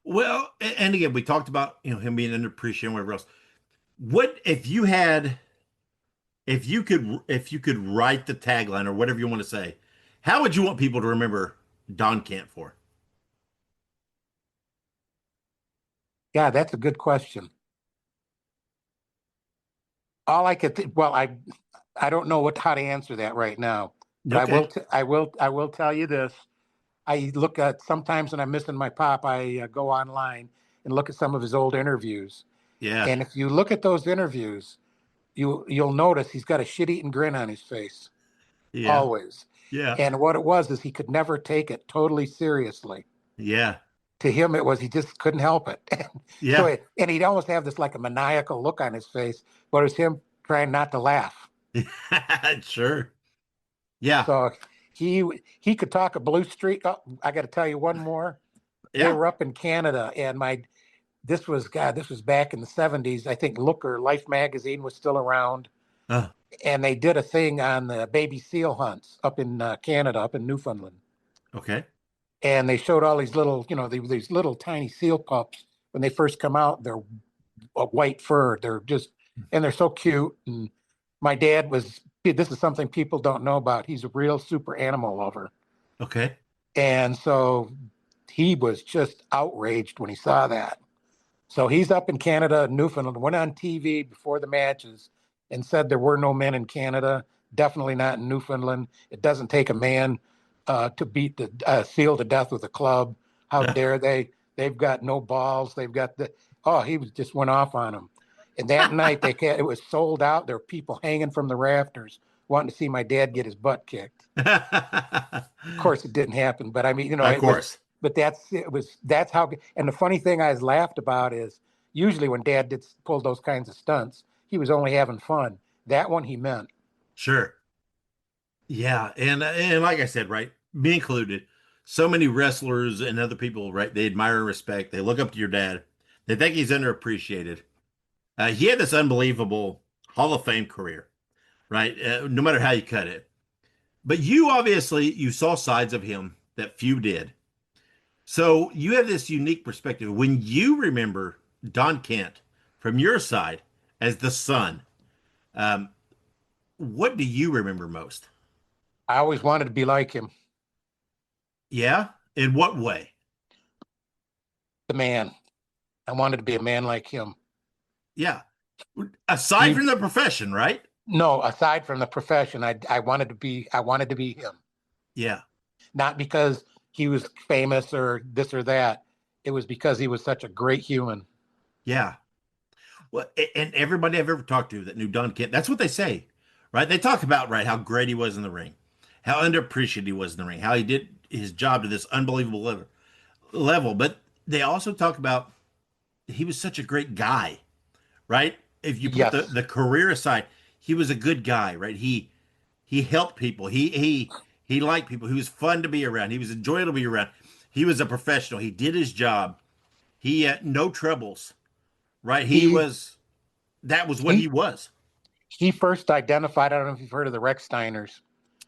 Well, and again, we talked about him being underappreciated and whatever else. What if you could write the tagline or whatever you want to say, how would you want people to remember Don Cant for? Yeah, that's a good question. All I could I don't know how to answer that right now. But Okay. I will tell you this. I look at, sometimes when I'm missing my pop, I go online and look at some of his old interviews. Yeah. And if you look at those interviews, you'll notice he's got a shit-eating grin on his face. Yeah. Always. Yeah. And what it was is he could never take it totally seriously. Yeah. To him, it was, he just couldn't help it. Yeah. So and he'd almost have this like a maniacal look on his face, but it was him trying not to laugh. Sure. Yeah. So he could talk a Blue Street. Oh, I got to tell you one more. Yeah. They were up in Canada, and this was back in the 70s. I think Life magazine was still around. And they did a thing on the baby seal hunts up in Canada, up in Newfoundland. Okay. And they showed all these little, these little tiny seal pups. When they first come out, they're white fur. And they're so cute. And my dad this is something people don't know about. He's a real super animal lover. Okay. And so he was just outraged when he saw that. So he's up in Canada, Newfoundland, went on TV before the matches and said there were no men in Canada, definitely not in Newfoundland. It doesn't take a man to beat the seal to death with a club. How dare they? They've got no balls. They've got he just went off on him. And that night it was sold out. There were people hanging from the rafters wanting to see my dad get his butt kicked. Of course, it didn't happen, but I mean, you know, Of course. But that's how. And the funny thing I was laughed about is usually when Dad pulled those kinds of stunts, he was only having fun. That one he meant. Sure. Yeah, and like I said, right, me included, so many wrestlers and other people, right, they admire and respect. They look up to your dad. They think he's underappreciated. He had this unbelievable Hall of Fame career, right? No matter how you cut it. But you saw sides of him that few did. So you have this unique perspective. When you remember Don Kent from your side as the son, what do you remember most? I always wanted to be like him. Yeah? In what way? The man. I wanted to be a man like him. Yeah. Aside from the profession, right? No, aside from the profession, I wanted to be him. Yeah. Not because he was famous or this or that. It was because he was such a great human. Yeah. Well, and everybody I've ever talked to that knew Don Kent, that's what they say, right? They talk about, right, how great he was in the ring, how underappreciated he was in the ring, how he did his job to this unbelievable level. But they also talk about he was such a great guy, right? If you put the career aside, he was a good guy, right? He helped people. He liked people. He was fun to be around. He was enjoyable to be around. He was a professional. He did his job. He had no troubles, right? That was what he was. He first identified, I don't know if you've heard of the Rex Steiners.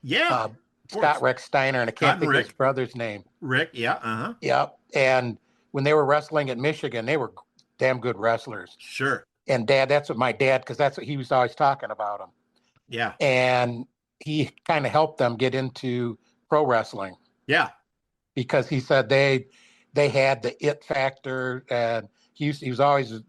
Yeah. Scott Rex Steiner, and I can't think of his brother's name. Rick, yeah, uh-huh. Yep. And when they were wrestling at Michigan, they were damn good wrestlers. Sure. And that's what my dad, because that's what he was always talking about them. Yeah. And he kind of helped them get into pro wrestling. Yeah. Because he said they had the it factor, and he was always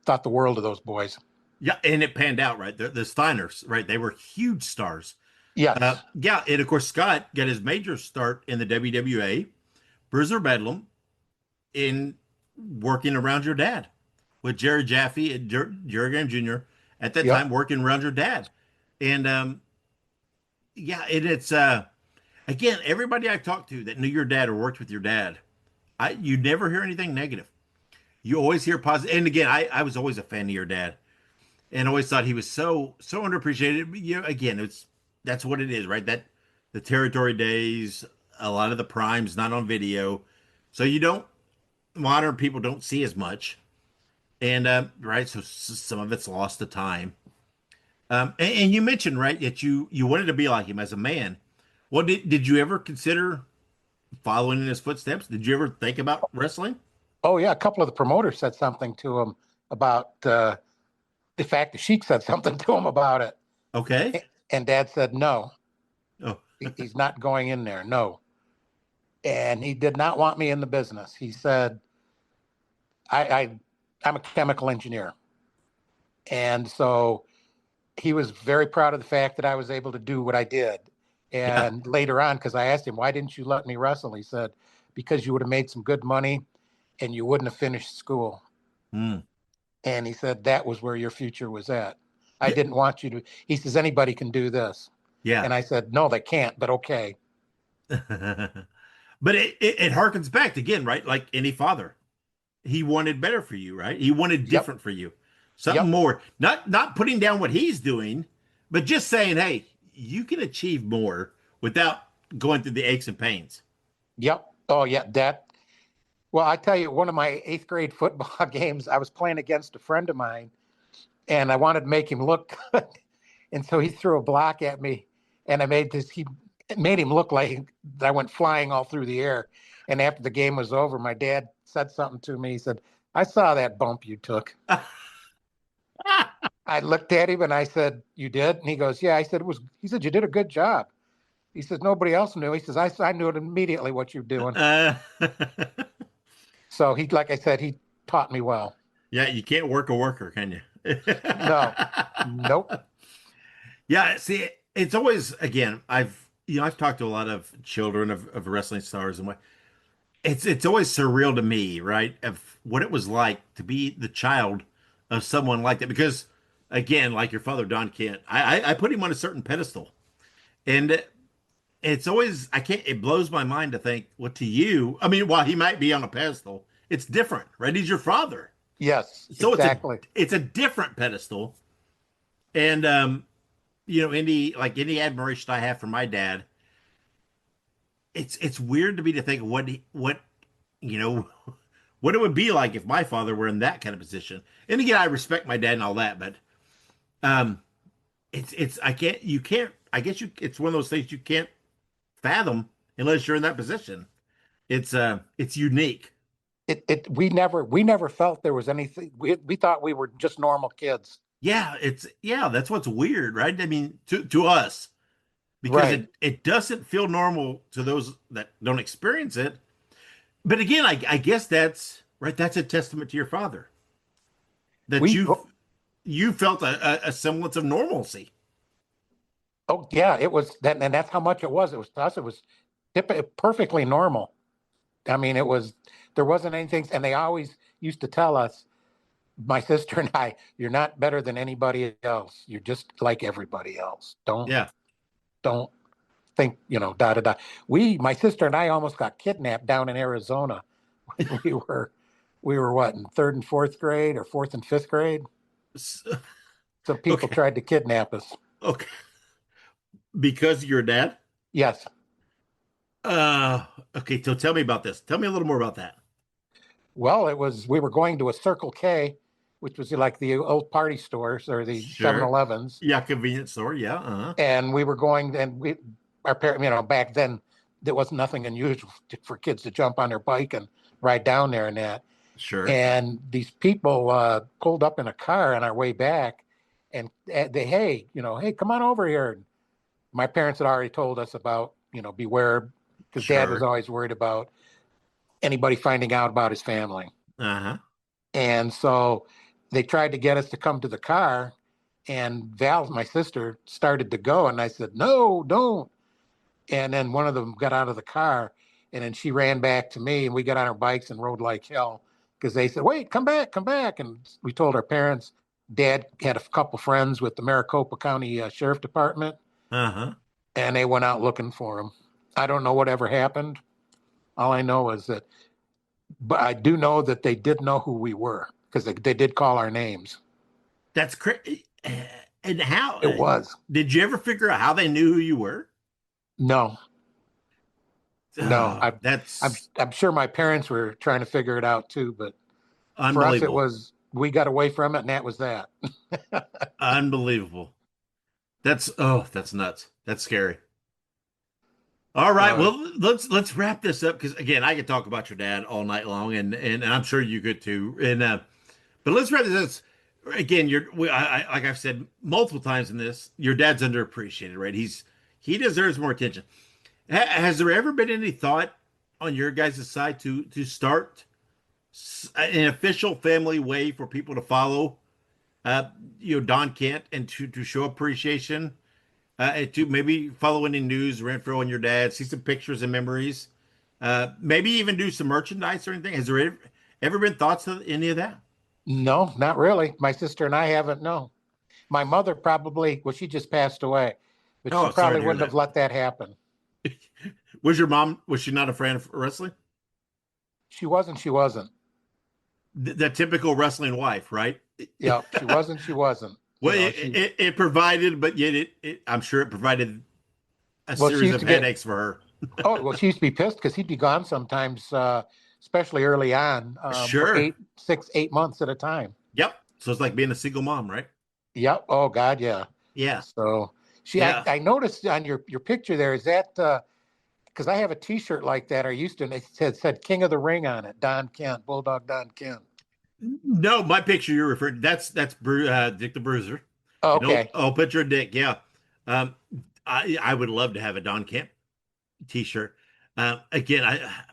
thought the world of those boys. Yeah, and it panned out, right? The Steiners, right? They were huge stars. Yes. Yeah, and of course, Scott got his major start in the WWA, Bruiser Bedlam, in working around your dad with Jerry Jaffe and Jerry Graham Jr. at that time, working around your dad. And it's again, everybody I've talked to that knew your dad or worked with your dad, you never hear anything negative. You always hear positive. And again, I was always a fan of your dad, and always thought he was so underappreciated. You know, again, that's what it is, right? That the territory days, a lot of the primes not on video, so modern people don't see as much, and right, so some of it's lost to time. And you mentioned, right, that you wanted to be like him as a man. Well, did you ever consider following in his footsteps? Did you ever think about wrestling? Oh yeah, a couple of the promoters said something to him about the fact the Sheik said something to him about it. Okay. And Dad said no. Oh. He's not going in there. No. And he did not want me in the business. He said, I'm a chemical engineer. And so he was very proud of the fact that I was able to do what I did. And later on, because I asked him, why didn't you let me wrestle? He said, because you would have made some good money and you wouldn't have finished school. Mm. And he said, that was where your future was at. I didn't want you to. He says, anybody can do this. Yeah. And I said, no, they can't, but okay. But it harkens back again, right? Like any father, he wanted better for you, right? He wanted different for you, something more. Not putting down what he's doing, but just saying, hey, you can achieve more without going through the aches and pains. Yep. Oh yeah, well, I tell you, one of my 8th grade football games, I was playing against a friend of mine, and I wanted to make him look good, and so he threw a block at me, and he made him look like I went flying all through the air. And after the game was over, my dad said something to me. He said, I saw that bump you took. I looked at him and I said, you did? And he goes, yeah. I said, he said, you did a good job. He says, nobody else knew. He says, I knew it immediately what you're doing. So like I said, he taught me well. Yeah. You can't work a worker, can you? No. Nope. Yeah. See, it's always, again, I've talked to a lot of children of wrestling stars, and it's always surreal to me, right? Of what it was like to be the child of someone like that, because again, like your father, Don Kent, I put him on a certain pedestal, and it's always, I can't, it blows my mind to think, what to you, I mean, while he might be on a pedestal, it's different, right? He's your father. Yes, So exactly. it's a different pedestal. And, any admiration I have for my dad, it's weird to me to think of what, you know, what it would be like if my father were in that kind of position. And again, I respect my dad and all that, but, I guess it's one of those things you can't fathom unless you're in that position. It's unique. We never felt there was anything. We thought we were just normal kids. Yeah, that's what's weird, right? I mean, to us, because Right. it doesn't feel normal to those that don't experience it. But again, I guess that's right. That's a testament to your father, that you felt a semblance of normalcy. Oh yeah, it was that, and that's how much it was. It was to us. It was perfectly normal. I mean, there wasn't anything, and they always used to tell us, my sister and I, you're not better than anybody else. You're just like everybody else. Don't think, da da da. My sister and I almost got kidnapped down in Arizona when we were what, in third and fourth grade, or fourth and fifth grade. Some people tried to kidnap us. Okay. Because of your dad? Yes. Okay, so tell me about this. Tell me a little more about that. Well, we were going to a Circle K, which was like the old party stores, or the 7-Elevens. Yeah, convenience store. Yeah. Uh-huh. And we were going, and our parents, back then, there was nothing unusual for kids to jump on their bike and ride down there and that. Sure. And these people pulled up in a car on our way back, and hey, come on over here. My parents had already told us about, beware, because Dad was always worried about anybody finding out about his family. Uh-huh. And so they tried to get us to come to the car, and Val, my sister, started to go, and I said, no, don't. And then one of them got out of the car, and then she ran back to me, and we got on our bikes and rode like hell, because they said, wait, come back. And we told our parents. Dad had a couple friends with the Maricopa County Sheriff Department. Uh-huh. And they went out looking for him. I don't know whatever happened. All I know is that, but I do know that they did know who we were, because they did call our names. That's crazy. And how? It was. Did you ever figure out how they knew who you were? No. No. That's. I'm sure my parents were trying to figure it out too, but for us it was, we got away from it, and that was that. Unbelievable. That's nuts. That's scary. All right, well, let's wrap this up, because again, I could talk about your dad all night long, and I'm sure you could too. And but let's wrap this up. Again, like I've said multiple times in this, your dad's underappreciated, right? He deserves more attention. Has there ever been any thought on your guys' side to start an official family way for people to follow, Don Kent, and to show appreciation, to maybe follow any news or info on your dad, see some pictures and memories, maybe even do some merchandise or anything? Has there ever been thoughts of any of that? No, not really. My sister and I haven't. No, my mother probably. Well, she just passed away, but she probably wouldn't have let that happen. Was your mom? Was she not a fan of wrestling? She wasn't. The typical wrestling wife, right? Yeah, she wasn't. Well, it provided, but yet I'm sure it provided a series of headaches for her. Oh, well, she used to be pissed because he'd be gone sometimes, especially early on. For 8 months at a time. Yep. So it's like being a single mom, right? Yep. Oh God, yeah. Yeah. So I noticed on your picture there, is that because I have a T-shirt like that, or used to, and it said King of the Ring on it, Don Kent, Bulldog Don Kent. No, my picture you're referring to, that's Dick the Bruiser. Oh, okay. I'll picture of Dick. Yeah. I would love to have a Don Kent T-shirt. Again,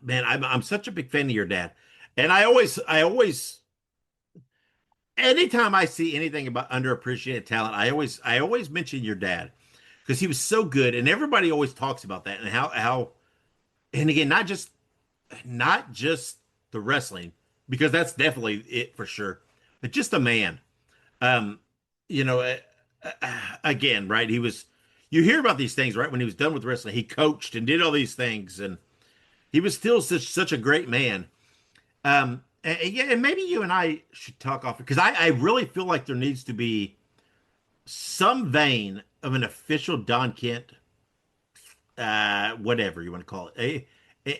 I'm such a big fan of your dad, and I always, anytime I see anything about underappreciated talent, I always mention your dad, because he was so good, and everybody always talks about that, and how, and again, not just the wrestling, because that's definitely it for sure, but just a man, You know, again, right? You hear about these things, right? When he was done with wrestling, he coached and did all these things, and he was still such a great man. Yeah, and maybe you and I should talk off, because I really feel like there needs to be some vein of an official Don Kent, whatever you want to call it,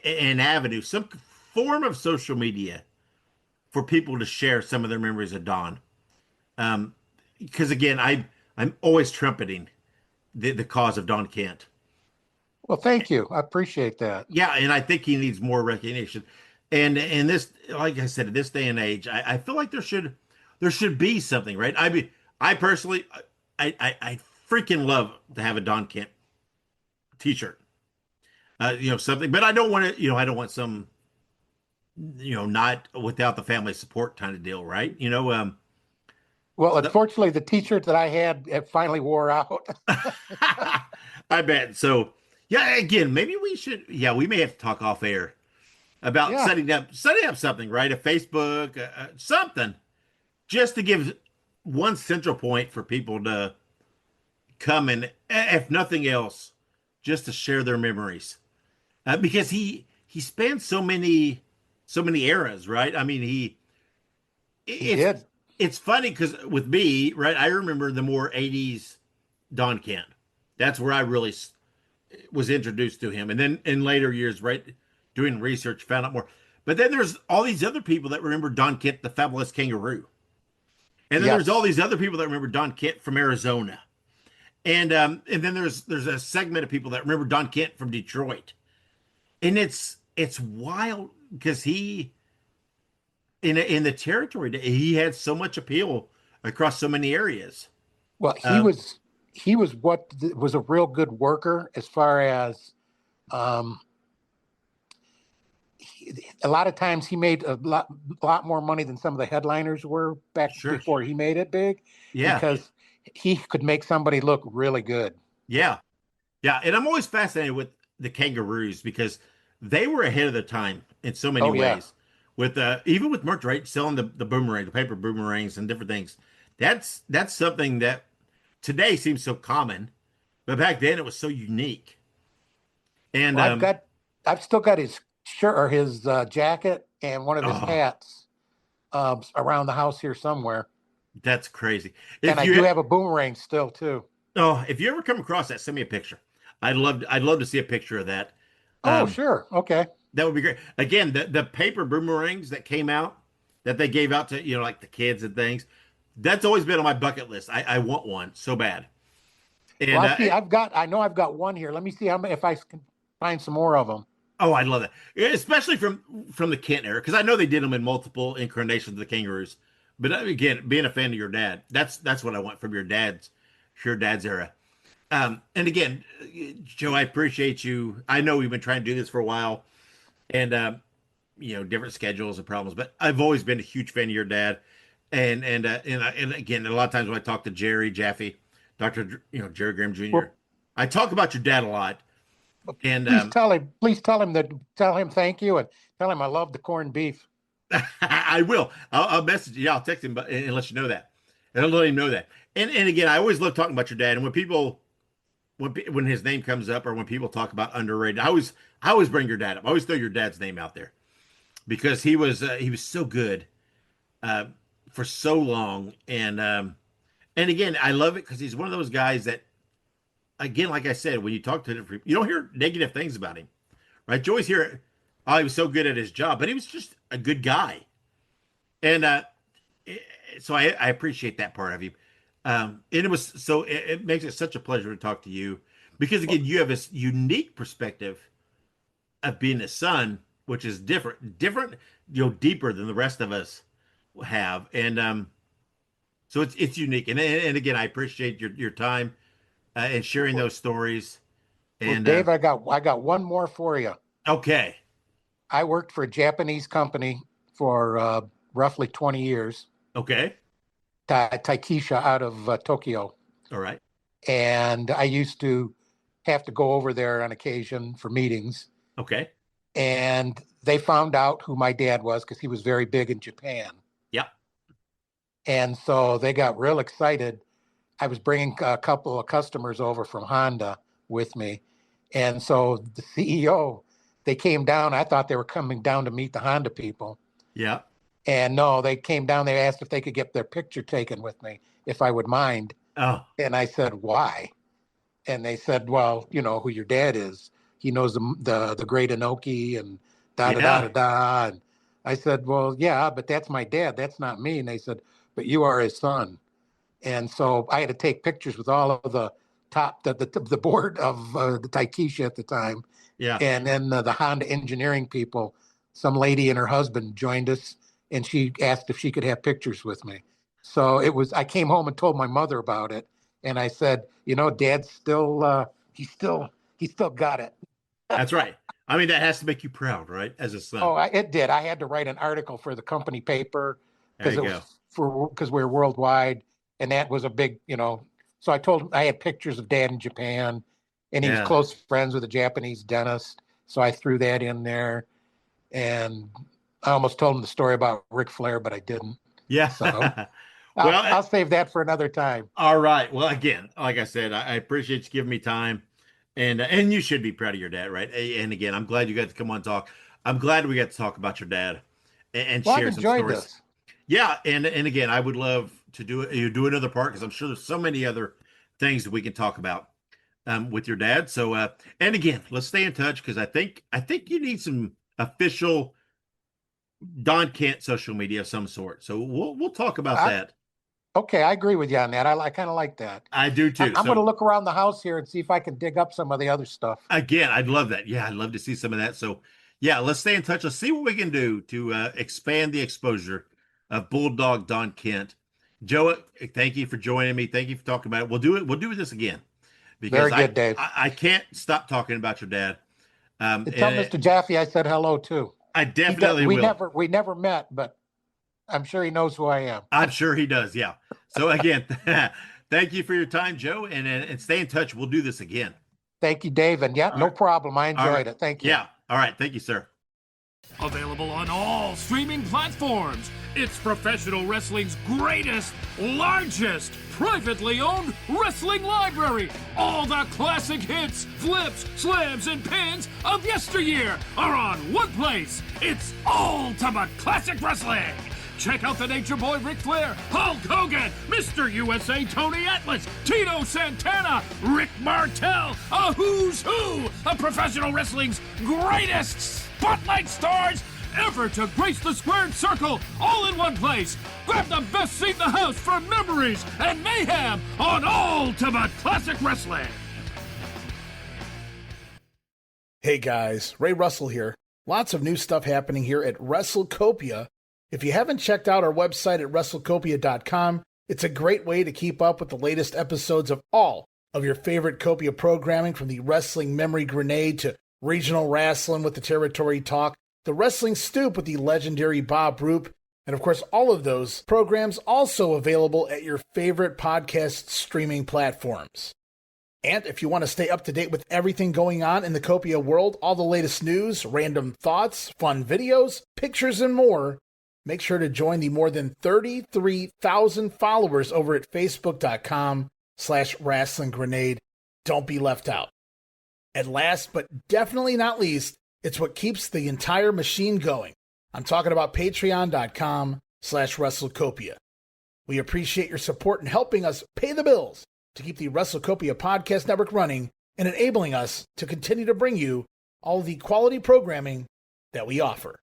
an avenue, some form of social media for people to share some of their memories of Don. Because again, I'm always trumpeting the cause of Don Kent. Well, thank you. I appreciate that. Yeah, and I think he needs more recognition. And this, like I said, in this day and age, I feel like there should be something, right? I mean, I personally, I freaking love to have a Don Kent T-shirt, something. But I don't want to, I don't want some, not without the family support kind of deal, right? Well, unfortunately, the T-shirt that I had, it finally wore out. I bet. So, yeah, again, maybe we may have to talk off air about setting up something, right? A Facebook, something, just to give one central point for people to come and, if nothing else, just to share their memories, because he spans so many eras, right? I mean, he did. It's funny because with me, right, I remember the more 80s Don Kent. That's where I really was introduced to him. And then in later years, right, doing research, found out more. But then there's all these other people that remember Don Kent, the Fabulous Kangaroo. And then there's all these other people that remember Don Kent from Arizona. And then there's a segment of people that remember Don Kent from Detroit. And it's wild because he, in the territory, he had so much appeal across so many areas. Well, he was a real good worker as far as a lot of times he made a lot more money than some of the headliners were back before he made it big. Yeah, because he could make somebody look really good. Yeah, and I'm always fascinated with the Kangaroos because they were ahead of their time in so many ways. With even with merch, right, selling the boomerang, the paper boomerangs and different things. That's something that today seems so common, but back then it was so unique. And I've still got his shirt or his jacket and one of his hats around the house here somewhere. That's crazy. And I do have a boomerang still too. Oh, if you ever come across that, send me a picture. I'd love to see a picture of that. Oh, sure. Okay. That would be great. Again, the paper boomerangs that came out, that they gave out to, like the kids and things, that's always been on my bucket list. I want one so bad. And well, I know I've got one here. Let me see if I can find some more of them. Oh, I love that. Especially from the Kent era, because I know they did them in multiple incarnations of the Kangaroos. But again, being a fan of your dad, that's what I want from your dad's era. And again, Joe, I appreciate you. I know we've been trying to do this for a while. And different schedules and problems, but I've always been a huge fan of your dad, and again, a lot of times when I talk to Jerry Jaffe, Dr. Jerry Graham Jr., I talk about your dad a lot. And please tell him thank you, and tell him I love the corned beef. I will. I'll message you. Yeah, I'll text him and let you know that, and I'll let him know that. And again, I always love talking about your dad, and when his name comes up or when people talk about underrated, I always bring your dad up. I always throw your dad's name out there because he was so good for so long. And again, I love it because he's one of those guys that, again, like I said, when you talk to different people, you don't hear negative things about him, right? You always hear, oh, he was so good at his job, but he was just a good guy. And so I appreciate that part of him. And it makes it such a pleasure to talk to you because again, you have this unique perspective of being a son, which is different, deeper than the rest of us have. And, so it's unique. And again, I appreciate your time, and sharing those stories. And Dave, I got one more for you. Okay. I worked for a Japanese company for, roughly 20 years. Okay. Taikisha out of Tokyo. All right. And I used to have to go over there on occasion for meetings. Okay. And they found out who my dad was because he was very big in Japan. Yeah. And so they got real excited. I was bringing a couple of customers over from Honda with me. And so the CEO, they came down. I thought they were coming down to meet the Honda people. Yeah. And no, they came down. They asked if they could get their picture taken with me, if I would mind. Oh. And I said, why? And they said, well, you know who your dad is. He knows the great Inoki and da-da-da-da-da. And I said, well, yeah, but that's my dad. That's not me. And they said, but you are his son. And so I had to take pictures with all of the the board of the Taikisha at the time. Yeah. And then the Honda engineering people, some lady and her husband joined us, and she asked if she could have pictures with me. So I came home and told my mother about it. And I said, you know, Dad's still, he still got it. That's right. I mean, that has to make you proud, right? As a son. Oh, it did. I had to write an article for the company paper because we're worldwide. And that was a big, you know, so I told him I had pictures of Dad in Japan, and he was close friends with a Japanese dentist. So I threw that in there. And I almost told him the story about Ric Flair, but I didn't. Yeah. So I'll save that for another time. All right. Well, again, like I said, I appreciate you giving me time. And you should be proud of your dad, right? And again, I'm glad you got to come on and talk. I'm glad we got to talk about your dad and share some stories. This. Yeah, and again, I would love to do another part because I'm sure there's so many other things that we can talk about with your dad. So, and again, let's stay in touch because I think you need some official Don Kent social media of some sort. So we'll talk about that. Okay, I agree with you on that. I kind of like that. I do too. I'm going to look around the house here and see if I can dig up some of the other stuff. Again, I'd love that. Yeah, I'd love to see some of that. So, yeah, let's stay in touch. Let's see what we can do to expand the exposure of Bulldog Don Kent. Joe, thank you for joining me. Thank you for talking about it. We'll do this again because Very good, Dave. I can't stop talking about your dad. Tell Mr. Jaffe I said hello too. I definitely will. We never met, but I'm sure he knows who I am. I'm sure he does. Yeah. So again, thank you for your time, Joe, and stay in touch. We'll do this again. Thank you, Dave. And no problem. I enjoyed it. Thank you. Yeah. All right. Thank you, sir. Available on all streaming platforms. It's professional wrestling's greatest, largest, privately owned wrestling library. All the classic hits, flips, slams, and pins of yesteryear are on one place. It's Ultimate Classic Wrestling. Check out the Nature Boy Ric Flair, Hulk Hogan, Mr. USA Tony Atlas, Tito Santana, Rick Martel, a who's who of professional wrestling's greatest spotlight stars ever to grace the squared circle, all in one place. Grab the best seat in the house for memories and mayhem on Ultimate Classic Wrestling. Hey guys, Ray Russell here. Lots of new stuff happening here at WrestleCopia. If you haven't checked out our website at rasslepod.com, it's a great way to keep up with the latest episodes of all of your favorite Copia programming, from the Wrestling Memory Grenade to Regional Wrestling with the Territory Talk, the Wrestling Stoop with the legendary Bob Roop, and of course all of those programs also available at your favorite podcast streaming platforms. And if you want to stay up to date with everything going on in the Copia world, all the latest news, random thoughts, fun videos, pictures, and more, make sure to join the more than 33,000 followers over at facebook.com/Wrestling Grenade. Don't be left out. And last but definitely not least, it's what keeps the entire machine going. I'm talking about patreon.com/WrestleCopia. We appreciate your support in helping us pay the bills to keep the WrestleCopia podcast network running and enabling us to continue to bring you all the quality programming that we offer.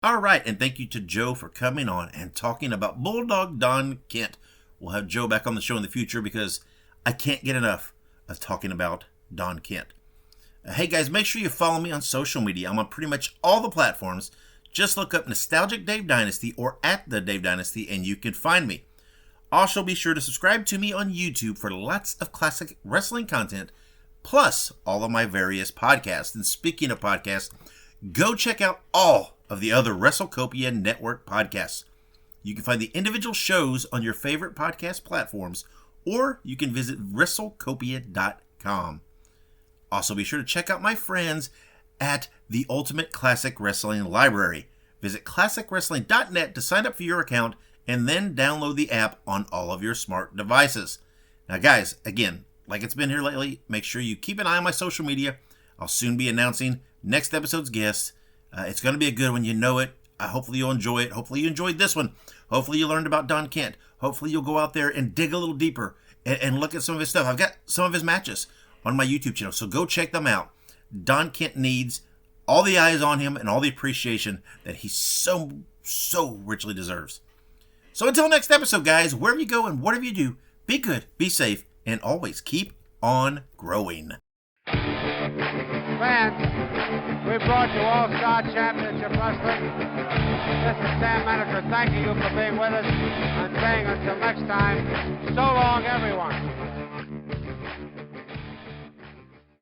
All right, and thank you to Joe for coming on and talking about Bulldog Don Kent. We'll have Joe back on the show in the future because I can't get enough of talking about Don Kent. Hey guys, make sure you follow me on social media. I'm on pretty much all the platforms. Just look up Nostalgic Dave Dynasty or at the Dave Dynasty and you can find me. Also, be sure to subscribe to me on YouTube for lots of classic wrestling content, plus all of my various podcasts. And speaking of podcasts, go check out all of the other WrestleCopia Network podcasts. You can find the individual shows on your favorite podcast platforms, or you can visit WrestleCopia.com. Also, be sure to check out my friends at the Ultimate Classic Wrestling Library. Visit ClassicWrestling.net to sign up for your account and then download the app on all of your smart devices. Now, guys, again, like it's been here lately, make sure you keep an eye on my social media. I'll soon be announcing next episode's guest. It's going to be a good one. You know it. Hopefully you'll enjoy it. Hopefully you enjoyed this one. Hopefully you learned about Don Kent. Hopefully you'll go out there and dig a little deeper and look at some of his stuff. I've got some of his matches on my YouTube channel, so go check them out. Don Kent needs all the eyes on him and all the appreciation that he so richly deserves. So until next episode, guys, wherever you go and whatever you do, be good, be safe, and always keep on growing. Fans, we brought you All-Star Championship Wrestling. This is Sam Manager thanking you for being with us and saying until next time, so long, everyone.